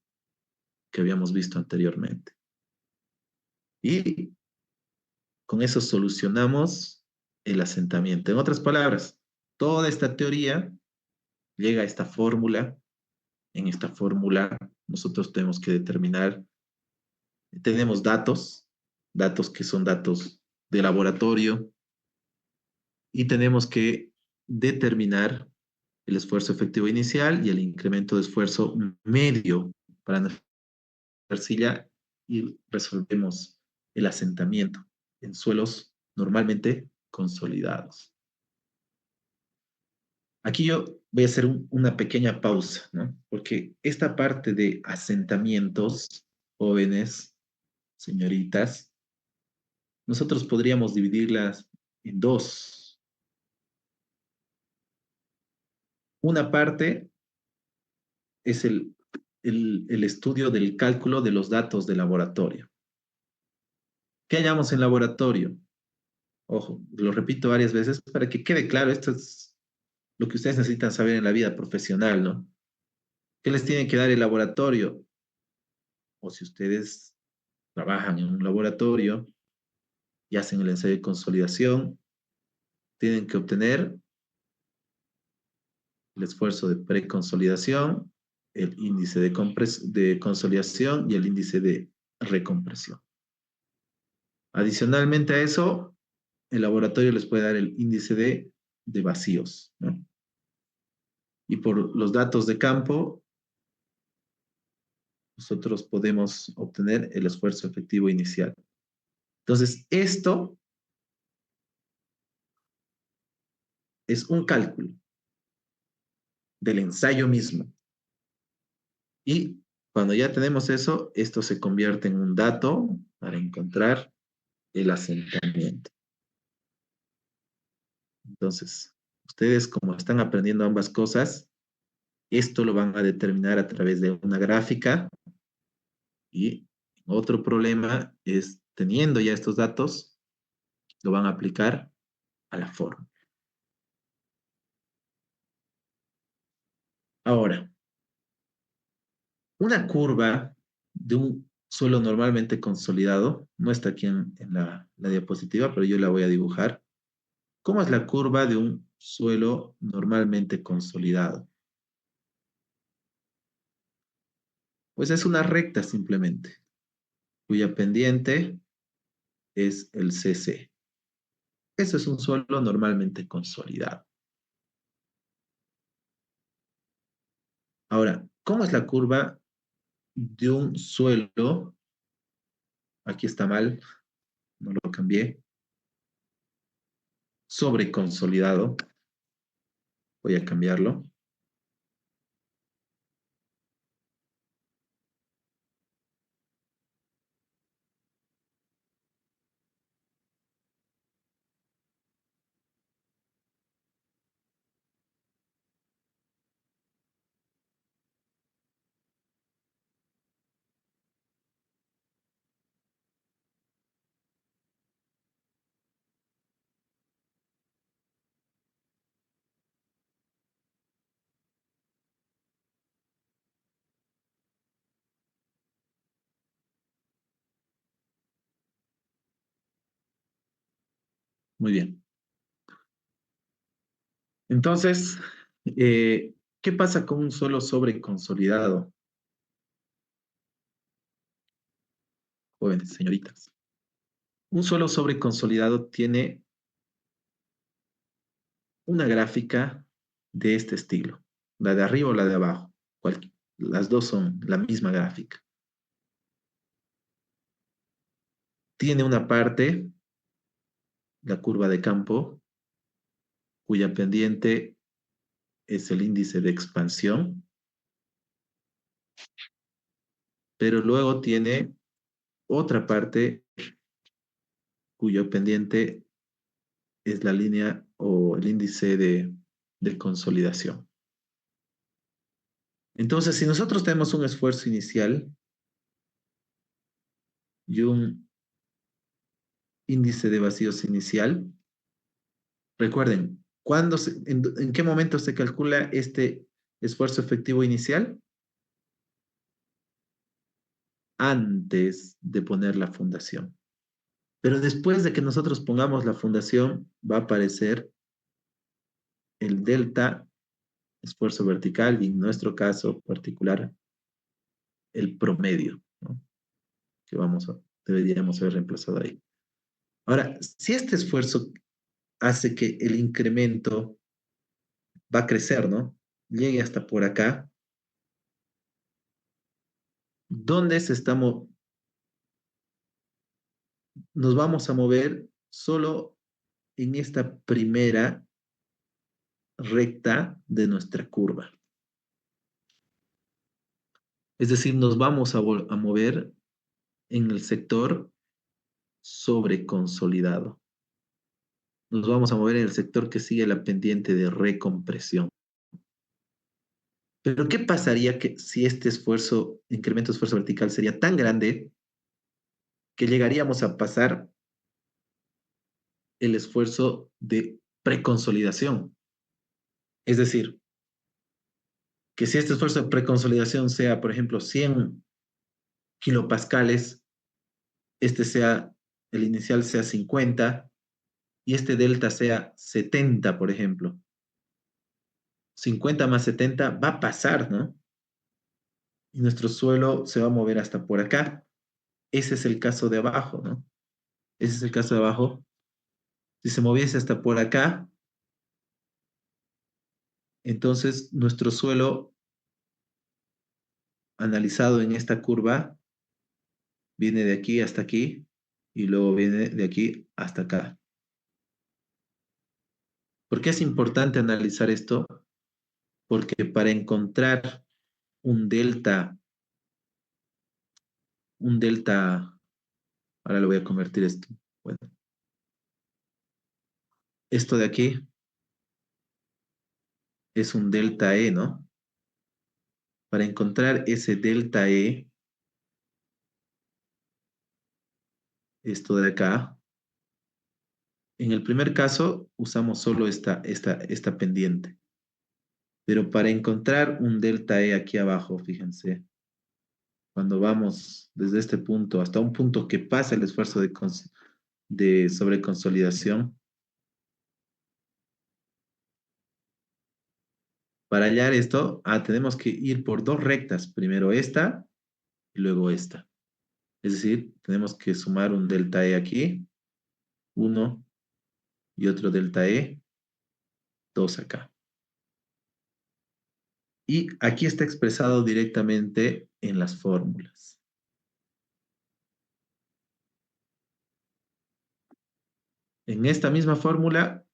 que habíamos visto anteriormente. Y con eso solucionamos el asentamiento. En otras palabras, toda esta teoría llega a esta fórmula. En esta fórmula nosotros tenemos que determinar, tenemos datos que son datos de laboratorio, y tenemos que determinar el esfuerzo efectivo inicial y el incremento de esfuerzo medio para nuestra arcilla, y resolvemos el asentamiento en suelos normalmente consolidados. Aquí yo voy a hacer una pequeña pausa, ¿no? Porque esta parte de asentamientos, jóvenes, señoritas, nosotros podríamos dividirlas en dos. Una parte es el estudio del cálculo de los datos de laboratorio. ¿Qué hallamos en laboratorio? Ojo, lo repito varias veces para que quede claro, esto es lo que ustedes necesitan saber en la vida profesional, ¿no? ¿Qué les tiene que dar el laboratorio? O si ustedes trabajan en un laboratorio y hacen el ensayo de consolidación, tienen que obtener el esfuerzo de preconsolidación, el índice de consolidación y el índice de recompresión. Adicionalmente a eso, el laboratorio les puede dar el índice de vacíos, ¿no? Y por los datos de campo, nosotros podemos obtener el esfuerzo efectivo inicial. Entonces, esto es un cálculo del ensayo mismo. Y cuando ya tenemos eso, esto se convierte en un dato para encontrar el asentamiento. Entonces, ustedes como están aprendiendo ambas cosas, esto lo van a determinar a través de una gráfica, y otro problema es, teniendo ya estos datos, lo van a aplicar a la fórmula. Ahora, una curva de un suelo normalmente consolidado, no está aquí en la diapositiva, pero yo la voy a dibujar. ¿Cómo es la curva de un suelo normalmente consolidado? Pues es una recta simplemente, cuya pendiente es el CC. Eso es un suelo normalmente consolidado. Ahora, ¿cómo es la curva de un suelo? Aquí está mal, no lo cambié. Sobre consolidado. Voy a cambiarlo. Muy bien. Entonces, ¿qué pasa con un suelo sobreconsolidado, jóvenes, señoritas? Un suelo sobreconsolidado tiene una gráfica de este estilo, la de arriba o la de abajo. Las dos son la misma gráfica. Tiene una parte, la curva de campo, cuya pendiente es el índice de expansión, pero luego tiene otra parte cuyo pendiente es la línea o el índice de consolidación. Entonces, si nosotros tenemos un esfuerzo inicial y un índice de vacíos inicial, recuerden, ¿en qué momento se calcula este esfuerzo efectivo inicial? Antes de poner la fundación. Pero después de que nosotros pongamos la fundación, va a aparecer el delta, esfuerzo vertical, y en nuestro caso particular, el promedio, ¿no? Que deberíamos haber reemplazado ahí. Ahora, si este esfuerzo hace que el incremento va a crecer, ¿no? Llegue hasta por acá, ¿dónde nos vamos a mover solo en esta primera recta de nuestra curva? Es decir, nos vamos a mover en el sector sobreconsolidado. Nos vamos a mover en el sector que sigue la pendiente de recompresión. Pero ¿qué pasaría si este incremento de esfuerzo vertical sería tan grande que llegaríamos a pasar el esfuerzo de preconsolidación? Es decir, que si este esfuerzo de preconsolidación sea, por ejemplo, 100 kilopascales, el inicial sea 50 y este delta sea 70, por ejemplo. 50 más 70 va a pasar, ¿no? Y nuestro suelo se va a mover hasta por acá. Ese es el caso de abajo, ¿no? Ese es el caso de abajo. Si se moviese hasta por acá, entonces nuestro suelo analizado en esta curva viene de aquí hasta aquí y luego viene de aquí hasta acá. ¿Por qué es importante analizar esto? Porque para encontrar un delta, ahora lo voy a convertir esto. Bueno, esto de aquí es un delta E, ¿no? Para encontrar ese delta E, esto de acá, en el primer caso usamos solo esta pendiente. Pero para encontrar un delta E aquí abajo, fíjense, cuando vamos desde este punto hasta un punto que pasa el esfuerzo de sobreconsolidación, para hallar esto, tenemos que ir por dos rectas, primero esta y luego esta. Es decir, tenemos que sumar un delta E aquí, uno, y otro delta E, dos acá. Y aquí está expresado directamente en las fórmulas. En esta misma fórmula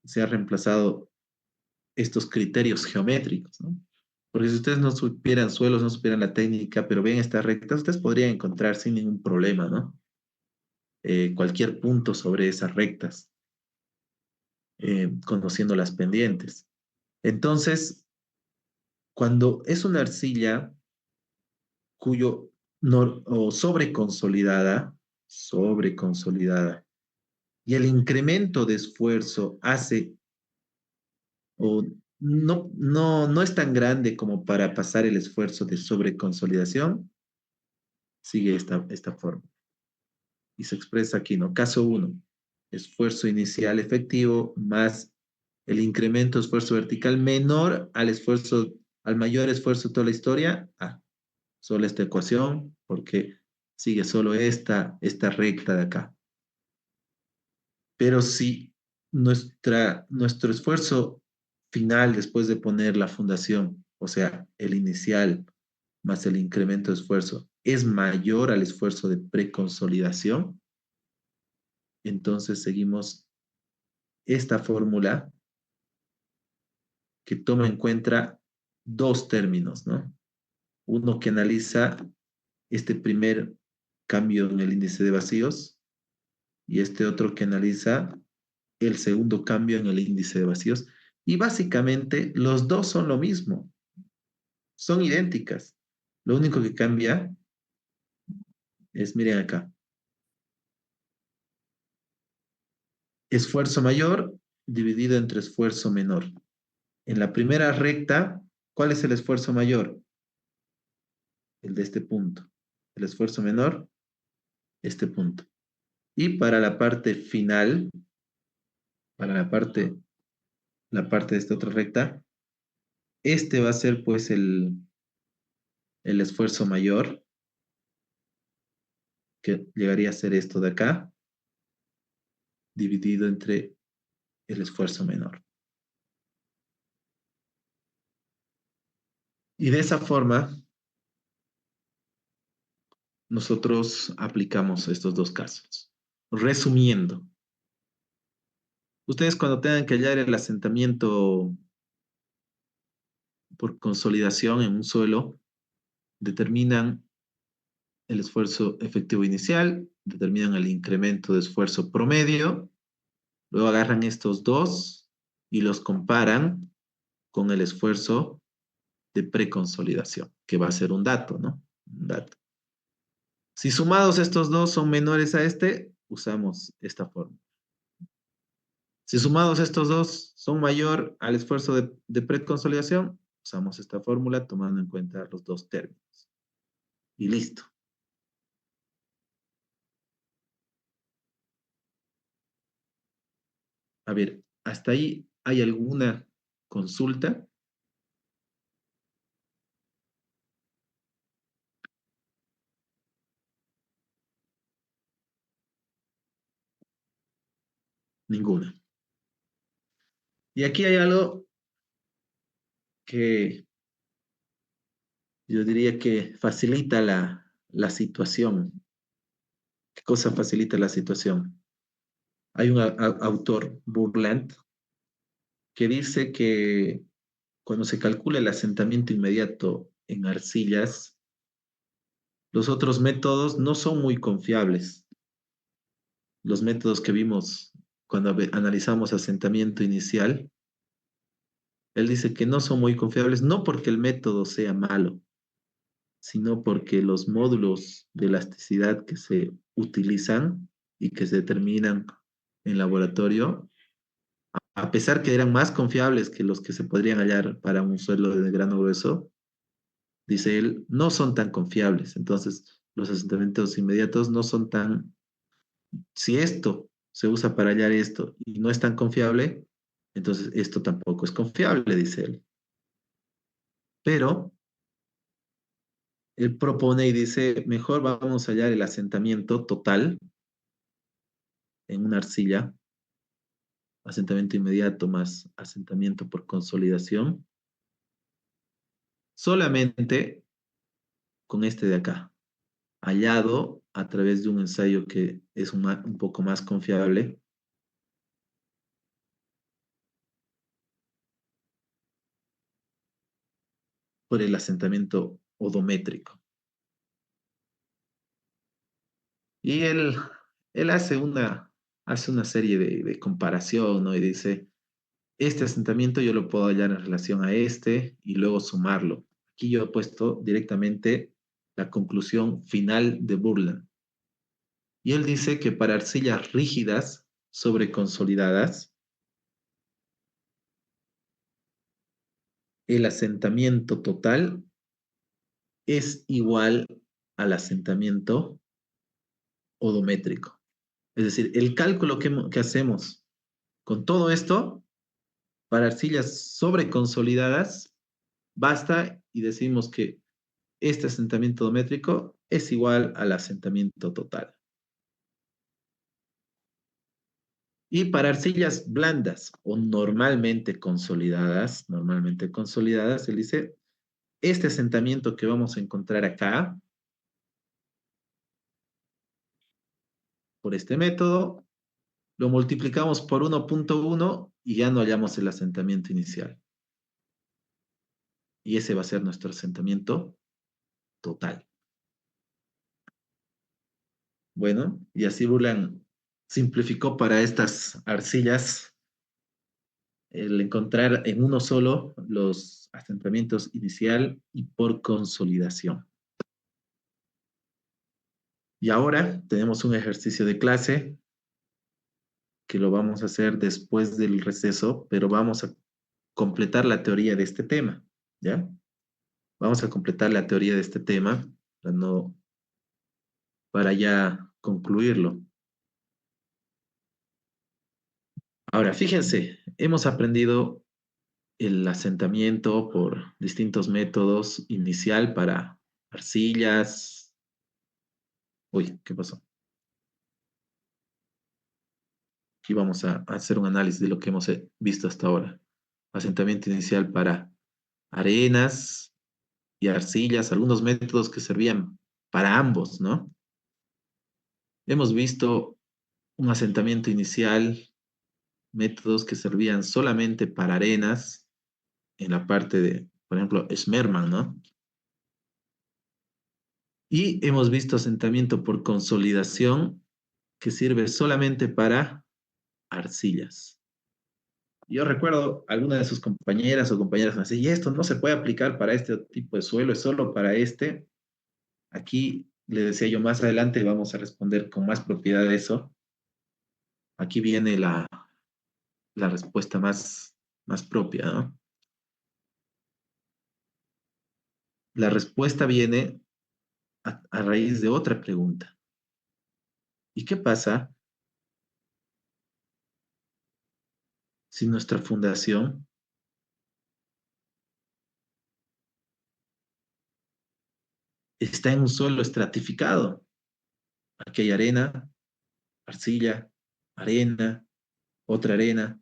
se ha reemplazado estos criterios geométricos, ¿no? Porque si ustedes no supieran suelos, no supieran la técnica, pero ven estas rectas, ustedes podrían encontrar sin ningún problema, ¿no? Cualquier punto sobre esas rectas, conociendo las pendientes. Entonces, cuando es una arcilla cuyo o sobreconsolidada, y el incremento de esfuerzo hace, o no es tan grande como para pasar el esfuerzo de sobreconsolidación, sigue esta forma. Y se expresa aquí, ¿no? Caso 1, esfuerzo inicial efectivo más el incremento de esfuerzo vertical menor al mayor esfuerzo de toda la historia. Solo esta ecuación, porque sigue solo esta recta de acá. Pero si nuestro esfuerzo final después de poner la fundación, o sea, el inicial más el incremento de esfuerzo, es mayor al esfuerzo de preconsolidación, entonces seguimos esta fórmula que toma en cuenta dos términos, ¿no? Uno que analiza este primer cambio en el índice de vacíos y este otro que analiza el segundo cambio en el índice de vacíos. Y básicamente los dos son lo mismo, son idénticas. Lo único que cambia es, miren acá, esfuerzo mayor dividido entre esfuerzo menor. En la primera recta, ¿cuál es el esfuerzo mayor? El de este punto. El esfuerzo menor, este punto. Y para la parte final, para la parte de esta otra recta, este va a ser pues el esfuerzo mayor, que llegaría a ser esto de acá, dividido entre el esfuerzo menor. Y de esa forma, nosotros aplicamos estos dos casos. Resumiendo, ustedes cuando tengan que hallar el asentamiento por consolidación en un suelo, determinan el esfuerzo efectivo inicial, determinan el incremento de esfuerzo promedio, luego agarran estos dos y los comparan con el esfuerzo de preconsolidación, que va a ser un dato, ¿no? Un dato. Si sumados estos dos son menores a este, usamos esta fórmula. Si sumados estos dos son mayor al esfuerzo de preconsolidación, usamos esta fórmula tomando en cuenta los dos términos. Y listo. A ver, ¿hasta ahí hay alguna consulta? Ninguna. Y aquí hay algo que yo diría que facilita la situación. ¿Qué cosa facilita la situación? Hay un autor, Burland, que dice que cuando se calcula el asentamiento inmediato en arcillas, los otros métodos no son muy confiables. Los métodos que vimos cuando analizamos asentamiento inicial, él dice que no son muy confiables, no porque el método sea malo, sino porque los módulos de elasticidad que se utilizan y que se determinan en laboratorio, a pesar que eran más confiables que los que se podrían hallar para un suelo de grano grueso, dice él, no son tan confiables. Entonces, los asentamientos inmediatos no son tan... Si esto se usa para hallar esto y no es tan confiable, entonces esto tampoco es confiable, dice él. Pero él propone y dice, mejor vamos a hallar el asentamiento total en una arcilla, asentamiento inmediato más asentamiento por consolidación, solamente con este de acá, hallado a través de un ensayo que es un poco más confiable. Por el asentamiento odométrico. Y él hace una serie de comparación, ¿no? Y dice, este asentamiento yo lo puedo hallar en relación a este y luego sumarlo. Aquí yo he puesto directamente la conclusión final de Burland. Y él dice que para arcillas rígidas sobre consolidadas, el asentamiento total es igual al asentamiento odométrico. Es decir, el cálculo que hacemos con todo esto, para arcillas sobreconsolidadas, basta y decimos que este asentamiento odométrico es igual al asentamiento total. Y para arcillas blandas o normalmente consolidadas, él dice, este asentamiento que vamos a encontrar acá, por este método, lo multiplicamos por 1.1 y ya no hallamos el asentamiento inicial. Y ese va a ser nuestro asentamiento total. Bueno, y así Burland simplificó para estas arcillas el encontrar en uno solo los asentamientos inicial y por consolidación. Y ahora tenemos un ejercicio de clase que lo vamos a hacer después del receso, pero vamos a completar la teoría de este tema, ¿ya? Vamos a completar la teoría de este tema para ya concluirlo. Ahora, fíjense, hemos aprendido el asentamiento por distintos métodos inicial para arcillas. Uy, ¿qué pasó? Aquí vamos a hacer un análisis de lo que hemos visto hasta ahora. Asentamiento inicial para arenas y arcillas, algunos métodos que servían para ambos, ¿no? Hemos visto un asentamiento inicial, métodos que servían solamente para arenas, en la parte de, por ejemplo, Schmermann, ¿no? Y hemos visto asentamiento por consolidación, que sirve solamente para arcillas. Yo recuerdo alguna de sus compañeras o compañeras me decían, y esto no se puede aplicar para este tipo de suelo, es solo para este. Aquí le decía yo, más adelante vamos a responder con más propiedad de eso. Aquí viene la respuesta más propia, ¿no? La respuesta viene a raíz de otra pregunta. ¿Y qué pasa si nuestra fundación está en un suelo estratificado? Aquí hay arena, arcilla, arena, otra arena.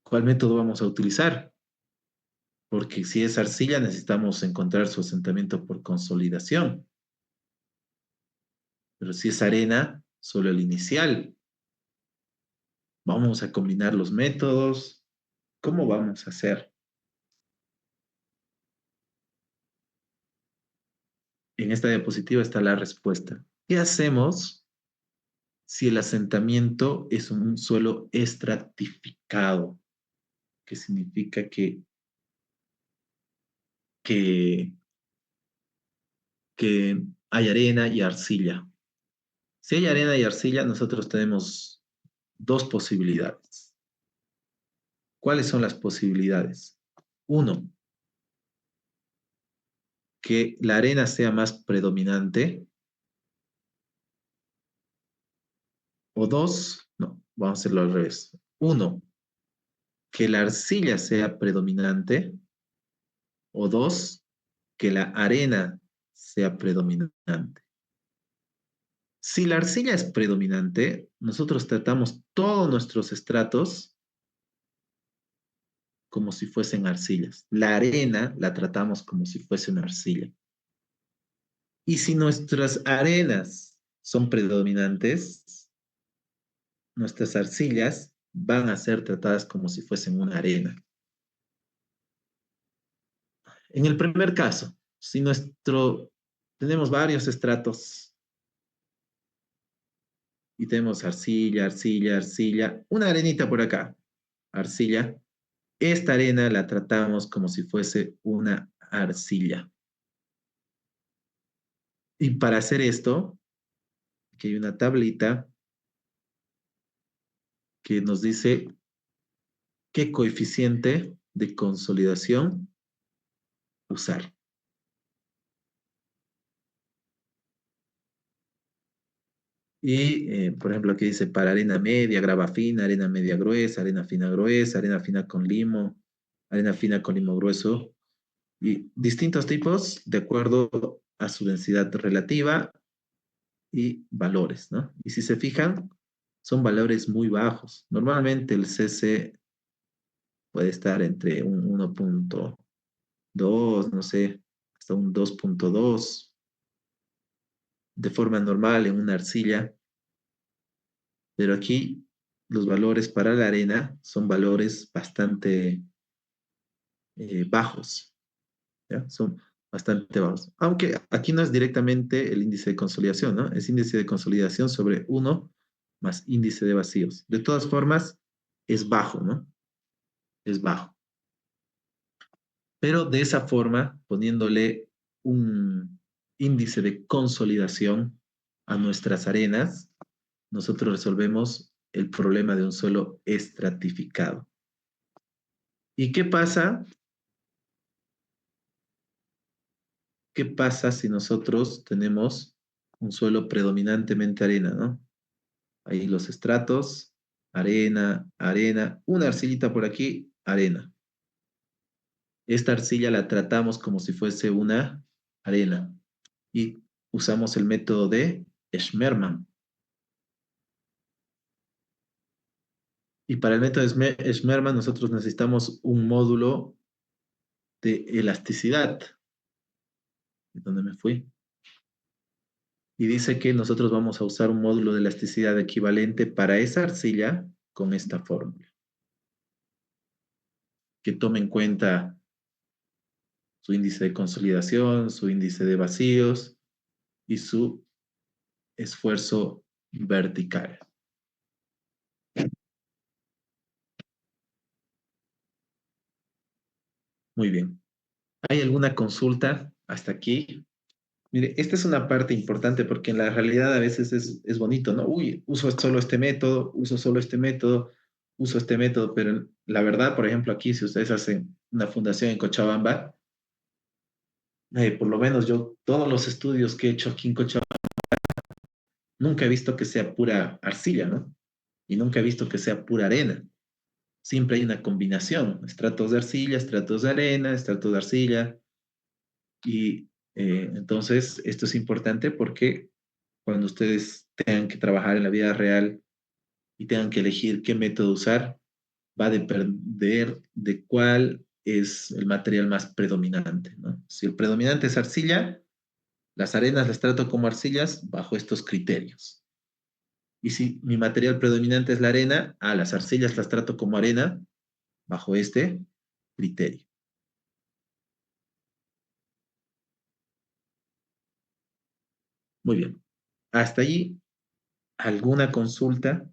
¿Cuál método vamos a utilizar? Porque si es arcilla necesitamos encontrar su asentamiento por consolidación. Pero si es arena, solo el inicial. Vamos a combinar los métodos. ¿Cómo vamos a hacer? En esta diapositiva está la respuesta. ¿Qué hacemos si el asentamiento es un suelo estratificado? Que significa que, que hay arena y arcilla. Si hay arena y arcilla, nosotros tenemos dos posibilidades. ¿Cuáles son las posibilidades? Uno, que la arena sea más predominante. O dos, no, vamos a hacerlo al revés. Uno, que la arcilla sea predominante. O dos, que la arena sea predominante. Si la arcilla es predominante, nosotros tratamos todos nuestros estratos como si fuesen arcillas. La arena la tratamos como si fuese una arcilla. Y si nuestras arenas son predominantes, nuestras arcillas van a ser tratadas como si fuesen una arena. En el primer caso, si tenemos varios estratos y tenemos arcilla, arcilla, arcilla, una arenita por acá, arcilla, esta arena la tratamos como si fuese una arcilla. Y para hacer esto, aquí hay una tablita que nos dice qué coeficiente de consolidación usar. Y, por ejemplo, aquí dice para arena media, grava fina, arena media gruesa, arena fina con limo, arena fina con limo grueso, y distintos tipos de acuerdo a su densidad relativa y valores, ¿no? Y si se fijan, son valores muy bajos. Normalmente el CC puede estar entre un 1.2, no sé, hasta un 2.2 de forma normal en una arcilla, pero aquí los valores para la arena son valores bastante bajos, ¿ya? Son bastante bajos. Aunque aquí no es directamente el índice de consolidación, ¿no? Es índice de consolidación sobre 1 más índice de vacíos. De todas formas, es bajo, ¿no? Es bajo. Pero de esa forma, poniéndole un índice de consolidación a nuestras arenas, nosotros resolvemos el problema de un suelo estratificado. ¿Y qué pasa? ¿Qué pasa si nosotros tenemos un suelo predominantemente arena, ¿no? Ahí los estratos, arena, arena, una arcillita por aquí, arena. Esta arcilla la tratamos como si fuese una arena y usamos el método de Schmermann. Y para el método de Schmermann nosotros necesitamos un módulo de elasticidad. ¿De dónde me fui? Y dice que nosotros vamos a usar un módulo de elasticidad equivalente para esa arcilla con esta fórmula. Que tome en cuenta su índice de consolidación, su índice de vacíos y su esfuerzo vertical. Muy bien. ¿Hay alguna consulta hasta aquí? Mire, esta es una parte importante porque en la realidad a veces es bonito, ¿no? Uy, uso solo este método, uso solo este método, uso este método, pero la verdad, por ejemplo, aquí si ustedes hacen una fundación en Cochabamba, por lo menos yo, todos los estudios que he hecho aquí en Cochabamba, nunca he visto que sea pura arcilla, ¿no? Y nunca he visto que sea pura arena. Siempre hay una combinación, estratos de arcilla, estratos de arena, estratos de arcilla. Y entonces esto es importante porque cuando ustedes tengan que trabajar en la vida real y tengan que elegir qué método usar, va a depender de cuál es el material más predominante, ¿no? Si el predominante es arcilla, las arenas las trato como arcillas bajo estos criterios. Y si mi material predominante es la arena, las arcillas las trato como arena bajo este criterio. Muy bien. Hasta allí, ¿alguna consulta?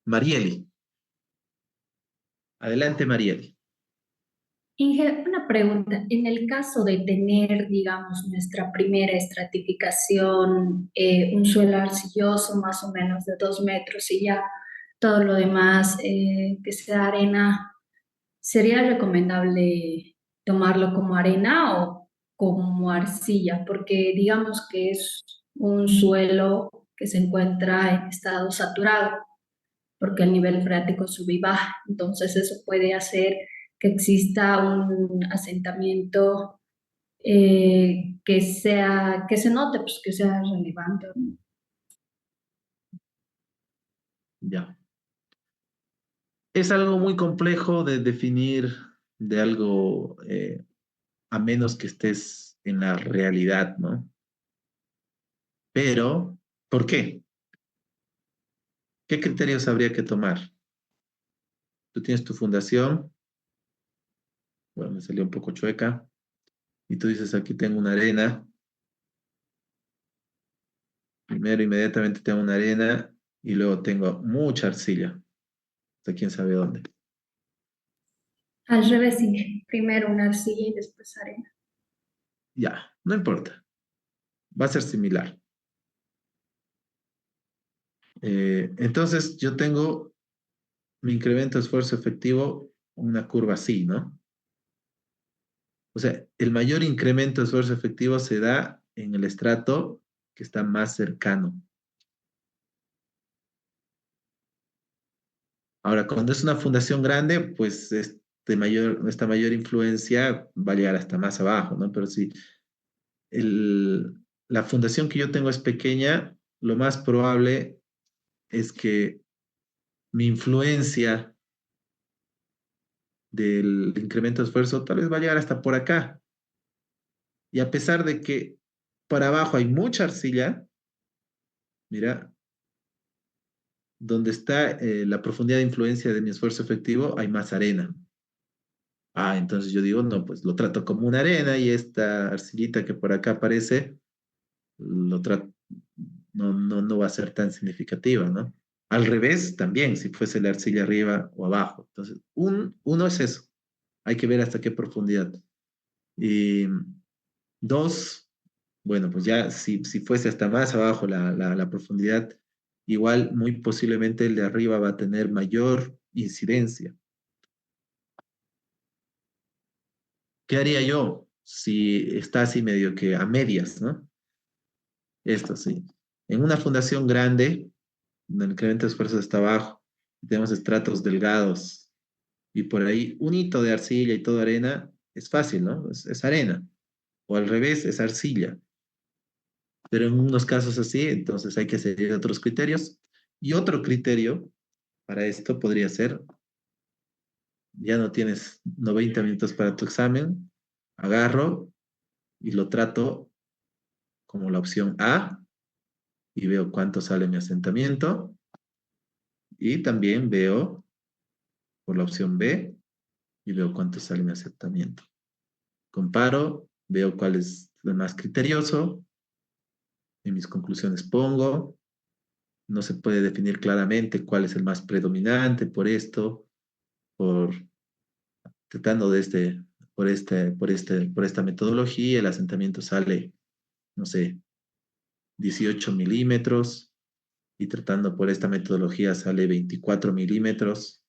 Marieli. Adelante, Marieli. Inge, una pregunta. En el caso de tener, digamos, nuestra primera estratificación, un suelo arcilloso más o menos de 2 metros y ya todo lo demás que sea arena, ¿sería recomendable tomarlo como arena o como arcilla? Porque digamos que es un suelo que se encuentra en estado saturado porque el nivel freático sube y baja. Entonces eso puede hacer que exista un asentamiento que se note, pues que sea relevante, ¿no? Ya. Es algo muy complejo de definir de algo, a menos que estés en la realidad, ¿no? Pero, ¿por qué? ¿Qué criterios habría que tomar? Tú tienes tu fundación, bueno, me salió un poco chueca, y tú dices, aquí tengo una arena, primero inmediatamente tengo una arena, y luego tengo mucha arcilla, de quién sabe dónde. Al revés, Inge. Primero una arcilla y después arena. Ya, no importa, va a ser similar. Entonces, yo tengo mi incremento de esfuerzo efectivo, una curva así, ¿no? O sea, el mayor incremento de esfuerzo efectivo se da en el estrato que está más cercano. Ahora, cuando es una fundación grande, pues esta mayor influencia va a llegar hasta más abajo, ¿no? Pero si la fundación que yo tengo es pequeña, lo más probable es que mi influencia del incremento de esfuerzo tal vez va a llegar hasta por acá. Y a pesar de que para abajo hay mucha arcilla, mira, donde está la profundidad de influencia de mi esfuerzo efectivo, hay más arena. Ah, entonces yo digo, no, pues lo trato como una arena y esta arcillita que por acá aparece, lo trato, no va a ser tan significativa, ¿no? Al revés, también, si fuese la arcilla arriba o abajo. Entonces, uno es eso. Hay que ver hasta qué profundidad. Y dos, bueno, pues ya si fuese hasta más abajo la profundidad, igual muy posiblemente el de arriba va a tener mayor incidencia. ¿Qué haría yo si está así medio que a medias, ¿no? Esto sí. En una fundación grande, donde el incremento de esfuerzos está bajo, tenemos estratos delgados y por ahí un hito de arcilla y todo arena, es fácil, ¿no? Es arena. O al revés, es arcilla. Pero en unos casos así, entonces hay que seguir otros criterios. Y otro criterio para esto podría ser, ya no tienes 90 minutos para tu examen, agarro y lo trato como la opción A y veo cuánto sale mi asentamiento. Y también veo por la opción B y veo cuánto sale mi asentamiento. Comparo, veo cuál es el más criterioso. En mis conclusiones pongo. No se puede definir claramente cuál es el más predominante por esto, por tratando de por esta metodología, el asentamiento sale, no sé, 18 milímetros y tratando por esta metodología sale 24 milímetros.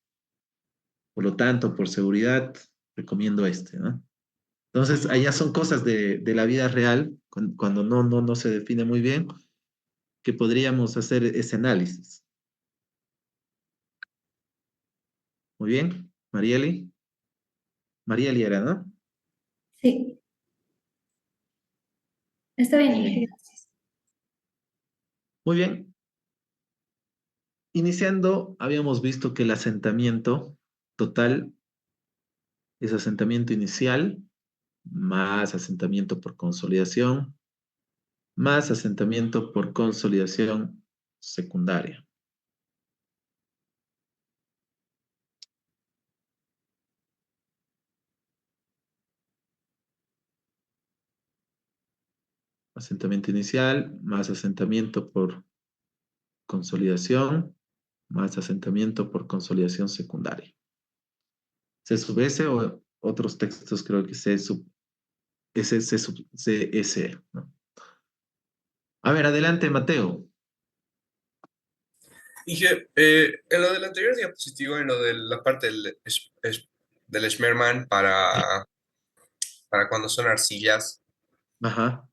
Por lo tanto, por seguridad, recomiendo este, ¿no? Entonces, allá son cosas de la vida real, cuando no se define muy bien, que podríamos hacer ese análisis. Muy bien, Marieli. Marieli era, ¿no? Sí, está bien, Inge. Gracias. Muy bien. Iniciando, habíamos visto que el asentamiento total es asentamiento inicial más asentamiento por consolidación más asentamiento por consolidación secundaria. Asentamiento inicial más asentamiento por consolidación más asentamiento por consolidación secundaria. C sub S o otros textos creo que C sub S, C sub C, S, ¿no? A ver, adelante, Mateo. Inge, en lo del anterior diapositivo, en lo de la parte del Schmermann para cuando son arcillas, Ajá.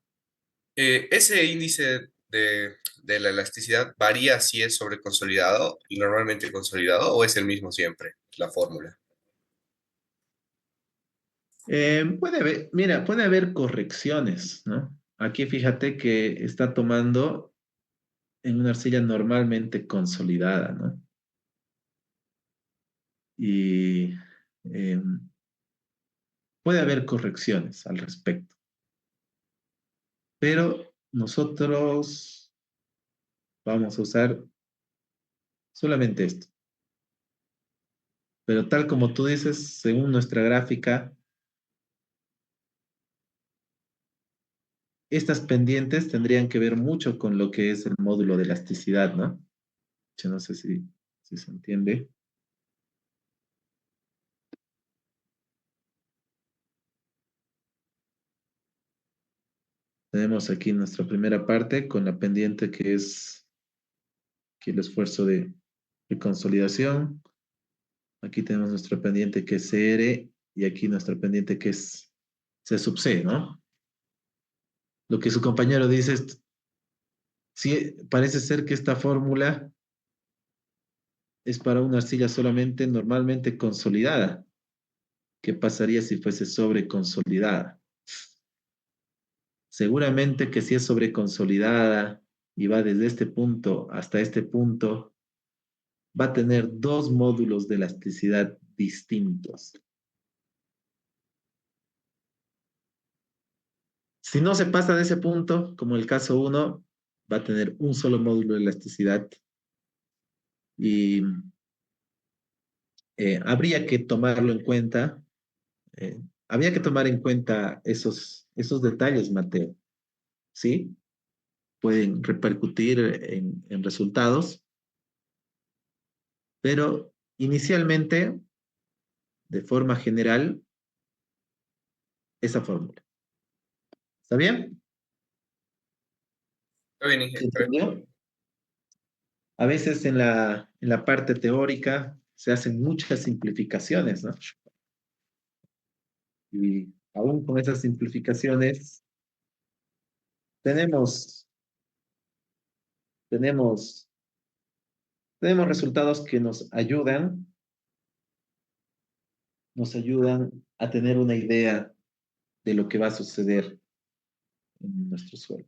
ese índice de la elasticidad varía si es sobre consolidado y normalmente consolidado o es el mismo siempre, la fórmula. Puede haber, mira, puede haber correcciones, ¿no? Aquí fíjate que está tomando en una arcilla normalmente consolidada, ¿no? y eh, puede haber correcciones al respecto. Pero nosotros vamos a usar solamente esto. Pero tal como tú dices, según nuestra gráfica, estas pendientes tendrían que ver mucho con lo que es el módulo de elasticidad, ¿no? Yo no sé si se entiende. Tenemos aquí nuestra primera parte con la pendiente que es aquí el esfuerzo de consolidación. Aquí tenemos nuestra pendiente que es CR y aquí nuestra pendiente que es C sub C, ¿no? Lo que su compañero dice es, sí, parece ser que esta fórmula es para una arcilla solamente normalmente consolidada. ¿Qué pasaría si fuese sobreconsolidada? Seguramente que si es sobreconsolidada y va desde este punto hasta este punto, va a tener dos módulos de elasticidad distintos. Si no se pasa de ese punto, como el caso 1, va a tener un solo módulo de elasticidad y habría que tomarlo en cuenta. Habría que tomar en cuenta esos detalles, Mateo, ¿sí? Pueden repercutir en resultados, pero inicialmente, de forma general, esa fórmula. ¿Está bien? Está bien, Inge, ¿Se está bien. entendió? A veces en la parte teórica se hacen muchas simplificaciones, ¿no? Y aún con esas simplificaciones, tenemos, tenemos, tenemos resultados que nos ayudan a tener una idea de lo que va a suceder en nuestro suelo.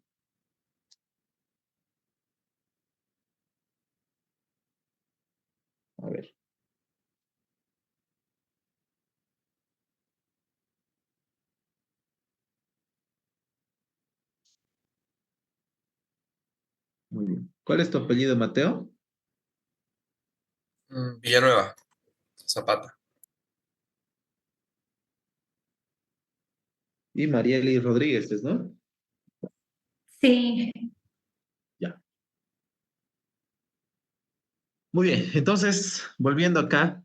A ver. Muy bien. ¿Cuál es tu apellido, Mateo? Villanueva, Zapata. Y Marieli Rodríguez, ¿no? Sí, Ya. Muy bien. Entonces, volviendo acá,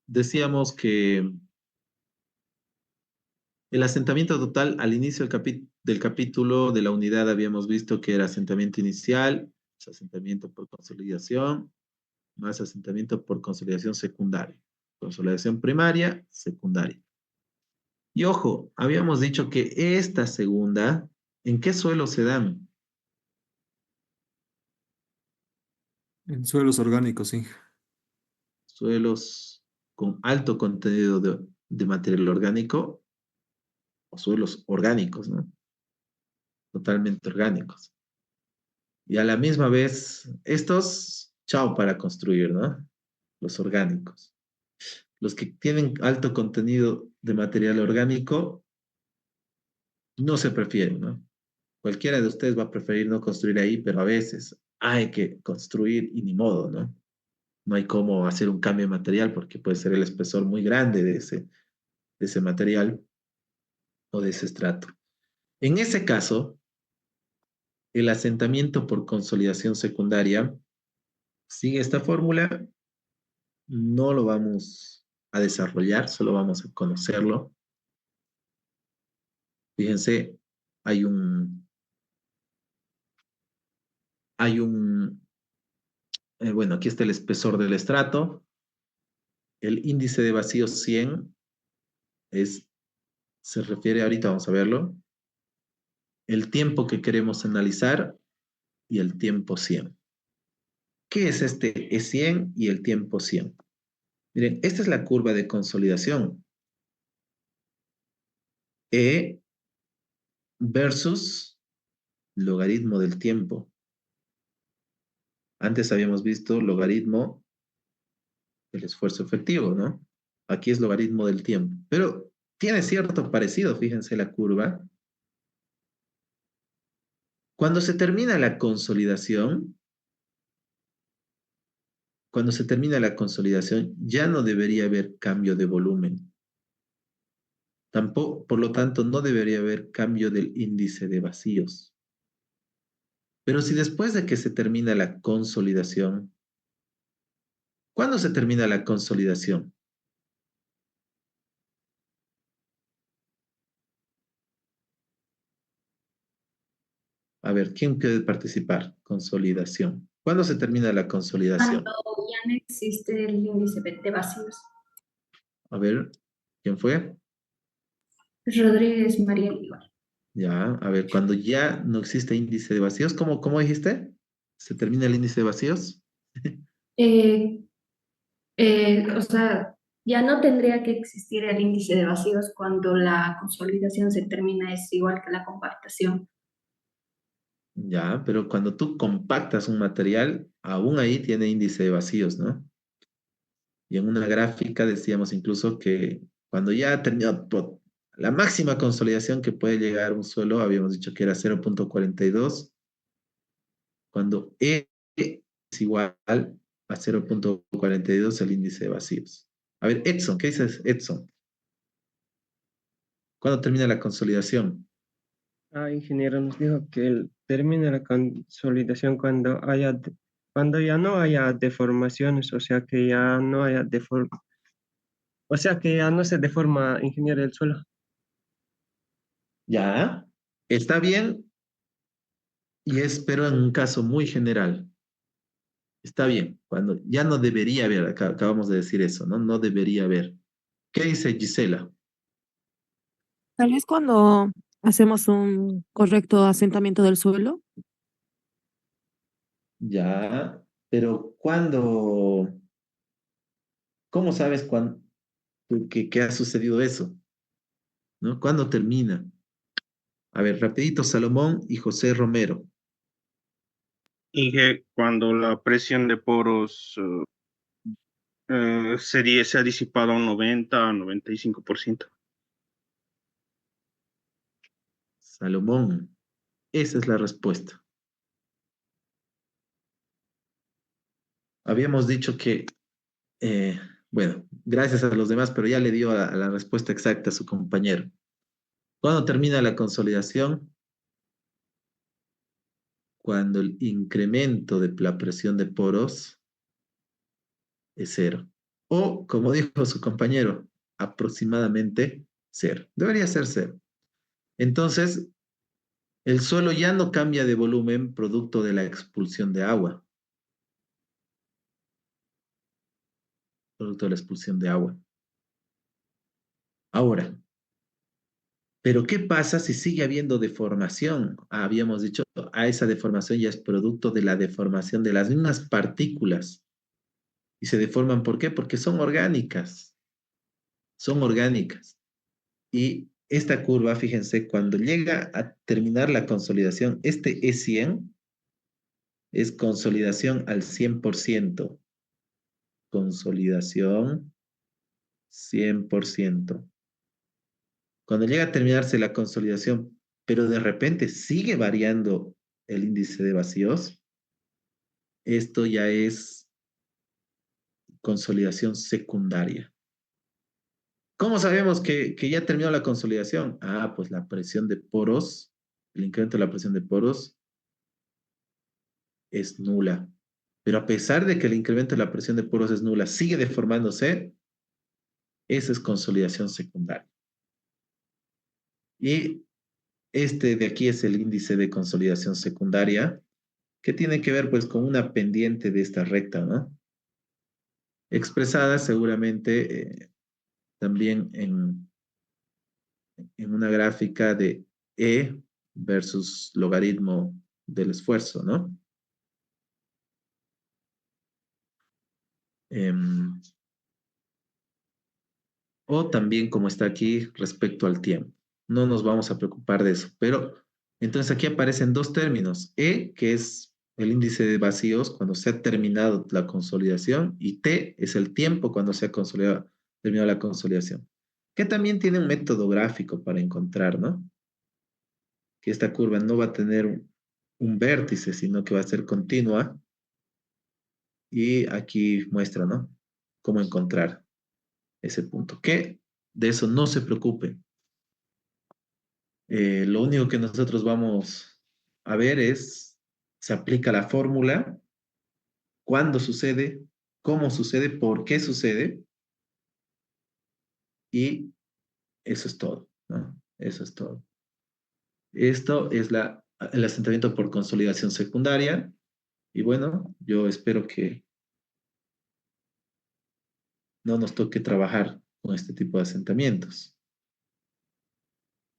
decíamos que el asentamiento total al inicio del capítulo de la unidad habíamos visto que era asentamiento inicial, asentamiento por consolidación, más asentamiento por consolidación secundaria. Consolidación primaria, secundaria. Y ojo, habíamos dicho que esta segunda, ¿en qué suelo se dan? En suelos orgánicos, sí. Suelos con alto contenido de material orgánico o suelos orgánicos, ¿no? Totalmente orgánicos. Y a la misma vez, estos, chao para construir, ¿no? Los orgánicos. Los que tienen alto contenido de material orgánico no se prefieren, ¿no? Cualquiera de ustedes va a preferir no construir ahí, pero a veces hay que construir y ni modo, ¿no? No hay cómo hacer un cambio de material porque puede ser el espesor muy grande de ese material o de ese estrato. En ese caso, el asentamiento por consolidación secundaria sigue esta fórmula, no lo vamos a desarrollar, solo vamos a conocerlo. Fíjense, hay bueno, aquí está el espesor del estrato, el índice de vacío 100 se refiere, ahorita vamos a verlo, el tiempo que queremos analizar y el tiempo 100. ¿Qué es este E100 y el tiempo 100? Miren, esta es la curva de consolidación. E versus logaritmo del tiempo. Antes habíamos visto logaritmo el esfuerzo efectivo, ¿no? Aquí es logaritmo del tiempo. Pero tiene cierto parecido, fíjense la curva. Cuando se termina la consolidación, ya no debería haber cambio de volumen. Tampoco, por lo tanto, no debería haber cambio del índice de vacíos. Pero si después de que se termina la consolidación, ¿cuándo se termina la consolidación? A ver, ¿quién puede participar? Consolidación. ¿Cuándo se termina la consolidación? Cuando ya no existe el índice de vacíos. A ver, ¿quién fue? Rodríguez María igual. Ya, a ver, cuando ya no existe índice de vacíos, ¿cómo dijiste? ¿Se termina el índice de vacíos? Eh, o sea, ya no tendría que existir el índice de vacíos cuando la consolidación se termina, es igual que la compactación. Ya, pero cuando tú compactas un material, aún ahí tiene índice de vacíos, ¿no? Y en una gráfica decíamos incluso que cuando ya terminó la máxima consolidación que puede llegar un suelo, habíamos dicho que era 0.42, cuando E es igual a 0.42 el índice de vacíos. A ver, Edson, ¿qué dices, Edson? ¿Cuándo termina la consolidación? Ingeniero, nos dijo que termina la consolidación cuando ya no haya deformaciones, o sea que ya no haya o sea que ya no se deforma, ingeniero, el suelo. Ya, está bien, pero en un caso muy general. Está bien, cuando ya no debería haber, acabamos de decir eso, ¿no? No debería haber. ¿Qué dice Gisela? Tal vez cuando hacemos un correcto asentamiento del suelo. Ya, pero ¿cómo sabes que ha sucedido eso? ¿No? ¿Cuándo termina? A ver, rapidito, Salomón y José Romero. Inge, cuando la presión de poros se ha disipado a un 90 a 95%. Salomón, esa es la respuesta. Habíamos dicho que, bueno, gracias a los demás, pero ya le dio a la respuesta exacta a su compañero. ¿Cuándo termina la consolidación? Cuando el incremento de la presión de poros es cero. O, como dijo su compañero, aproximadamente cero. Debería ser cero. Entonces, el suelo ya no cambia de volumen producto de la expulsión de agua. Producto de la expulsión de agua. Ahora, ¿pero qué pasa si sigue habiendo deformación? Habíamos dicho, esa deformación ya es producto de la deformación de las mismas partículas. ¿Y se deforman por qué? Porque son orgánicas. Son orgánicas. Y esta curva, fíjense, cuando llega a terminar la consolidación, este E100 es consolidación al 100%. Consolidación 100%. Cuando llega a terminarse la consolidación, pero de repente sigue variando el índice de vacíos, esto ya es consolidación secundaria. ¿Cómo sabemos que ya terminó la consolidación? Pues la presión de poros, el incremento de la presión de poros es nula. Pero a pesar de que el incremento de la presión de poros es nula, sigue deformándose, esa es consolidación secundaria. Y este de aquí es el índice de consolidación secundaria, que tiene que ver pues con una pendiente de esta recta, ¿no? Expresada seguramente también en una gráfica de E versus logaritmo del esfuerzo, ¿no? O también como está aquí respecto al tiempo. No nos vamos a preocupar de eso, pero entonces aquí aparecen dos términos. E, que es el índice de vacíos cuando se ha terminado la consolidación y T es el tiempo cuando se ha terminado la consolidación. Que también tiene un método gráfico para encontrar, ¿no? Que esta curva no va a tener un vértice, sino que va a ser continua. Y aquí muestra, ¿no? Cómo encontrar ese punto. Que de eso no se preocupen. Lo único que nosotros vamos a ver es, se aplica la fórmula, cuándo sucede, cómo sucede, por qué sucede, y eso es todo, ¿no? Eso es todo. Esto es el asentamiento por consolidación secundaria, y bueno, yo espero que no nos toque trabajar con este tipo de asentamientos,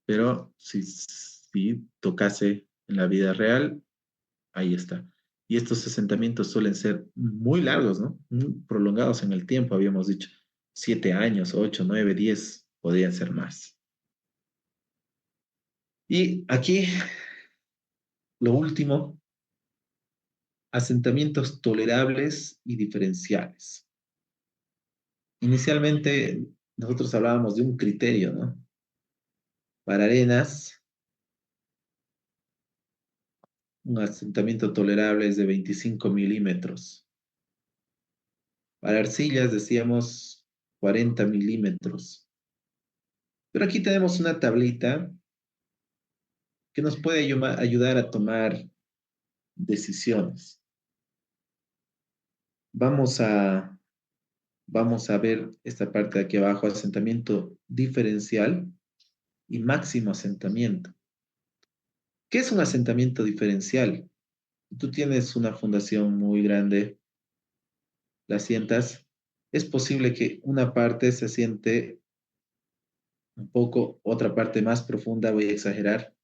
pero si tocase en la vida real, ahí está. Y estos asentamientos suelen ser muy largos, ¿no? Muy prolongados en el tiempo, habíamos dicho. 7 años, 8, 9, 10, podrían ser más. Y aquí, lo último, asentamientos tolerables y diferenciales. Inicialmente, nosotros hablábamos de un criterio, ¿no? Para arenas, un asentamiento tolerable es de 25 milímetros. Para arcillas decíamos 40 milímetros. Pero aquí tenemos una tablita que nos puede ayudar a tomar decisiones. Vamos a ver esta parte de aquí abajo, asentamiento diferencial y máximo asentamiento. ¿Qué es un asentamiento diferencial? Tú tienes una fundación muy grande, la sientas, es posible que una parte se asiente un poco, otra parte más profunda, voy a exagerar,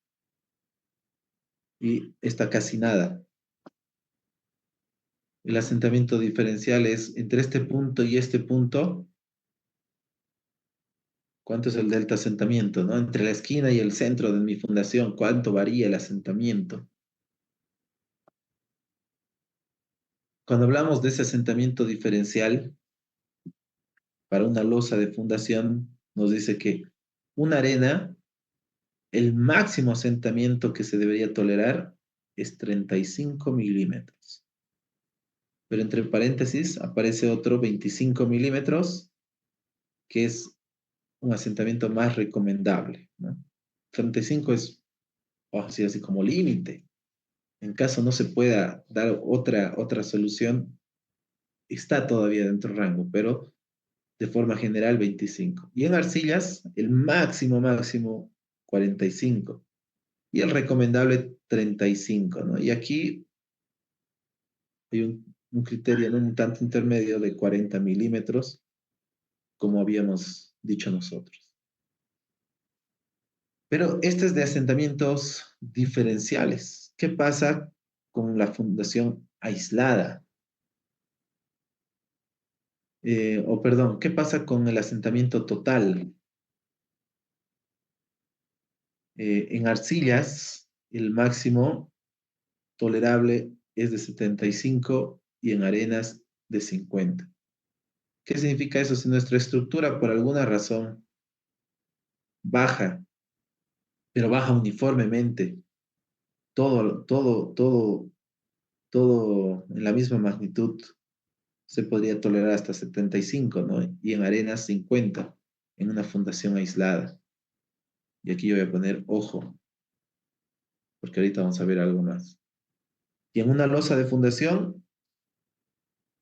y está casi nada. El asentamiento diferencial es entre este punto y este punto, ¿cuánto es el delta asentamiento, no? Entre la esquina y el centro de mi fundación, ¿cuánto varía el asentamiento? Cuando hablamos de ese asentamiento diferencial, para una losa de fundación, nos dice que una arena, el máximo asentamiento que se debería tolerar es 35 milímetros. Pero entre paréntesis aparece otro 25 milímetros, que es un asentamiento más recomendable, ¿no? 35 es así como límite. En caso no se pueda dar otra solución, está todavía dentro del rango, pero de forma general 25. Y en arcillas, el máximo 45. Y el recomendable 35, ¿no? Y aquí hay un criterio, ¿no? Un tanto intermedio de 40 milímetros, como habíamos dicho nosotros. Pero este es de asentamientos diferenciales. ¿Qué pasa con la fundación aislada? Perdón, ¿qué pasa con el asentamiento total? En arcillas, el máximo tolerable es de 75 y en arenas de 50. ¿Qué significa eso? Si nuestra estructura por alguna razón baja, pero baja uniformemente, todo en la misma magnitud, se podría tolerar hasta 75, ¿no? Y en arenas 50, en una fundación aislada. Y aquí yo voy a poner ojo, porque ahorita vamos a ver algo más. Y en una losa de fundación,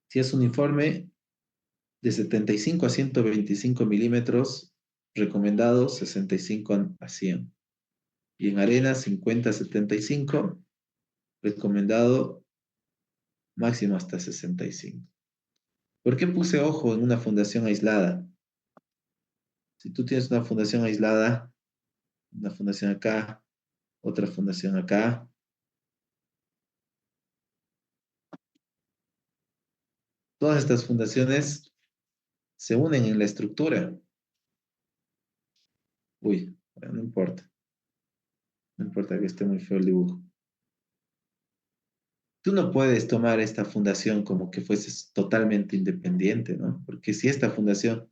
si es uniforme, de 75 a 125 milímetros, recomendado 65 a 100. Y en arena 50 a 75, recomendado máximo hasta 65. ¿Por qué puse ojo en una fundación aislada? Si tú tienes una fundación aislada, una fundación acá, otra fundación acá, todas estas fundaciones se unen en la estructura. Uy, bueno, no importa. No importa que esté muy feo el dibujo. tú no puedes tomar esta fundación como que fueses totalmente independiente, ¿no? Porque si esta fundación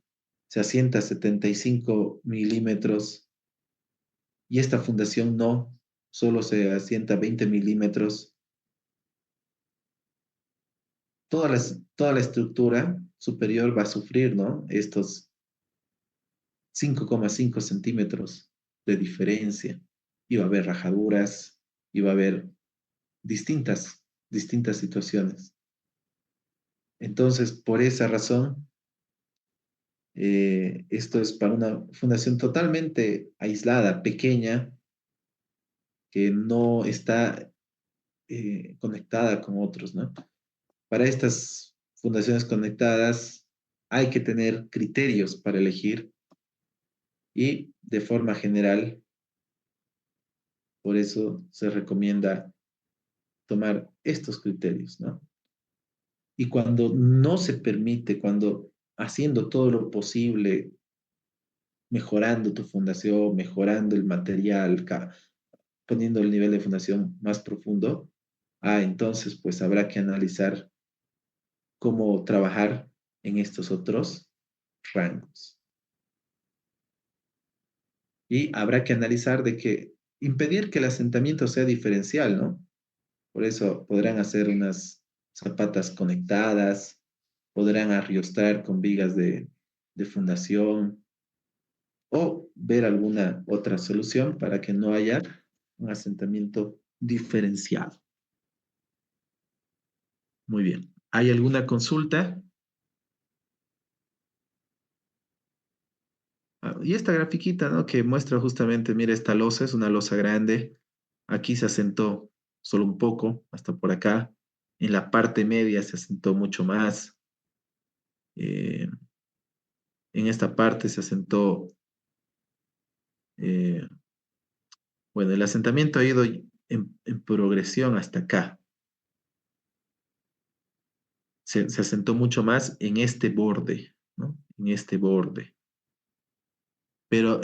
se asienta a 75 milímetros y esta fundación no, solo se asienta a 20 milímetros, toda la estructura superior va a sufrir, ¿no? Estos 5,5 centímetros de diferencia. Y va a haber rajaduras, y va a haber distintas situaciones. Entonces, por esa razón, esto es para una fundación totalmente aislada, pequeña, que no está conectada con otros, ¿no? Para estas fundaciones conectadas hay que tener criterios para elegir y de forma general, por eso se recomienda tomar estos criterios, ¿no? Y cuando no se permite, cuando haciendo todo lo posible, mejorando tu fundación, mejorando el material, poniendo el nivel de fundación más profundo, entonces pues habrá que analizar cómo trabajar en estos otros rangos. Y habrá que analizar de que impedir que el asentamiento sea diferencial, ¿no? Por eso podrán hacer unas zapatas conectadas, podrán arriostrar con vigas de fundación o ver alguna otra solución para que no haya un asentamiento diferenciado. Muy bien. ¿Hay alguna consulta? Y esta grafiquita, ¿no? Que muestra justamente, mira, esta losa es una losa grande. Aquí se asentó solo un poco, hasta por acá. En la parte media se asentó mucho más. En esta parte se asentó, eh, bueno, el asentamiento ha ido en progresión hasta acá. Se asentó mucho más en este borde, ¿no? En este borde. Pero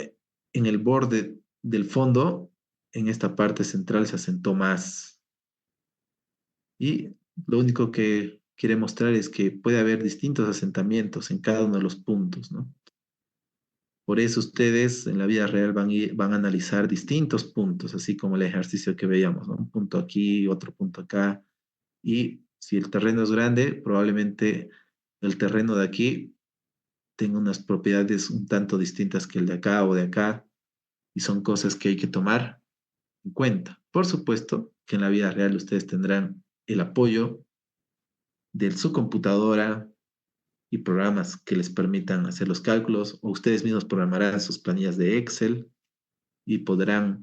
en el borde del fondo, en esta parte central se asentó más. Y lo único que quiere mostrar es que puede haber distintos asentamientos en cada uno de los puntos, ¿no? Por eso ustedes en la vida real van a analizar distintos puntos, así como el ejercicio que veíamos, ¿no? Un punto aquí, otro punto acá. Y si el terreno es grande, probablemente el terreno de aquí tenga unas propiedades un tanto distintas que el de acá o de acá. Y son cosas que hay que tomar en cuenta. Por supuesto que en la vida real ustedes tendrán el apoyo de su computadora y programas que les permitan hacer los cálculos, o ustedes mismos programarán sus planillas de Excel y podrán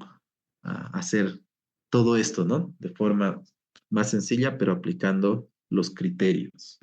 hacer todo esto, ¿no? De forma más sencilla, pero aplicando los criterios.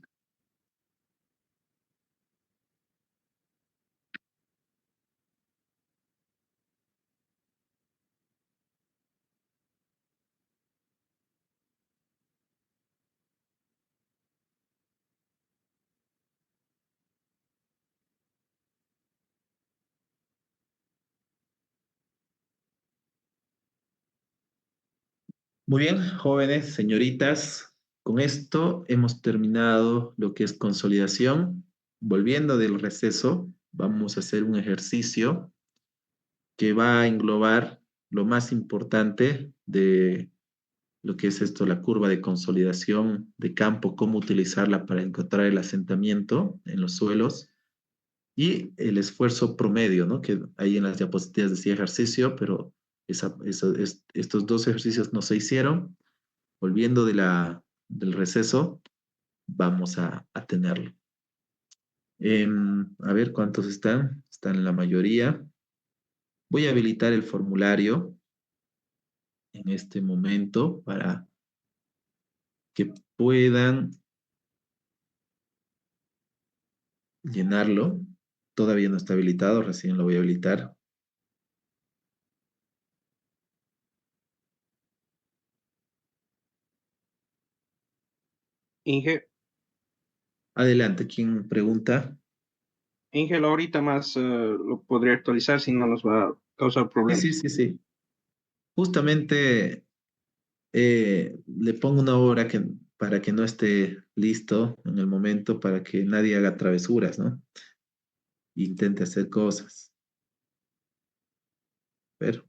Muy bien, jóvenes, señoritas, con esto hemos terminado lo que es consolidación. Volviendo del receso, vamos a hacer un ejercicio que va a englobar lo más importante de lo que es esto, la curva de consolidación de campo, cómo utilizarla para encontrar el asentamiento en los suelos y el esfuerzo promedio, ¿no? Que ahí en las diapositivas decía ejercicio, pero estos dos ejercicios no se hicieron. Volviendo del receso, vamos a tenerlo. A ver cuántos están. Están la mayoría. Voy a habilitar el formulario en este momento para que puedan llenarlo. Todavía no está habilitado, recién lo voy a habilitar. Inge, Adelante, ¿quién pregunta? Inge, ahorita más lo podría actualizar si no nos va a causar Sí, problemas. sí, sí, sí. Justamente Le pongo una hora para que no esté listo en el momento, para que nadie haga travesuras, ¿no? Intente hacer cosas. Pero,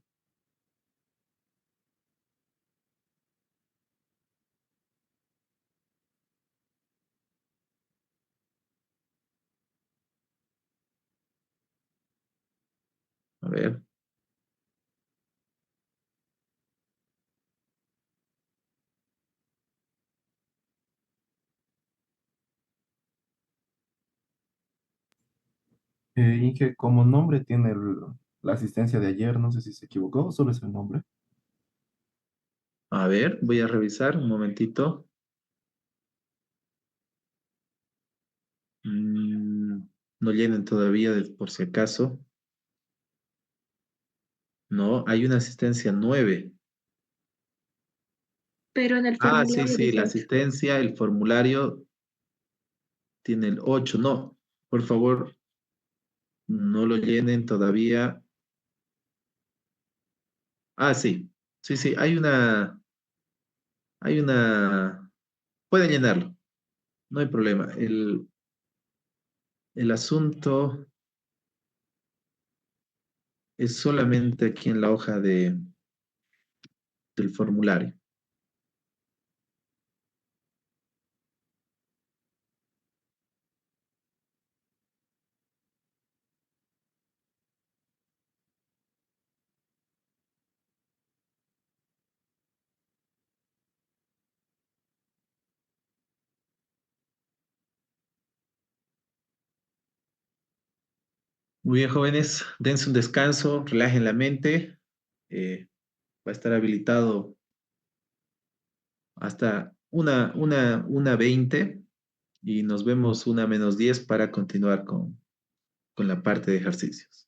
a ver. Inge, como nombre tiene la asistencia de ayer, no sé si se equivocó o solo es el nombre. A ver, voy a revisar un momentito. No llenen todavía, por si acaso. No, hay una asistencia 9. Pero en el Ah, sí, formulario sí, dice la 8. asistencia, el formulario tiene el 8. No, por favor, no lo llenen todavía. Ah, sí, sí, sí, pueden llenarlo, no hay problema. El asunto es solamente aquí en la hoja del formulario. Muy bien, jóvenes, dense un descanso, relajen la mente. Va a estar habilitado hasta una 20 y nos vemos una -10 para continuar con la parte de ejercicios.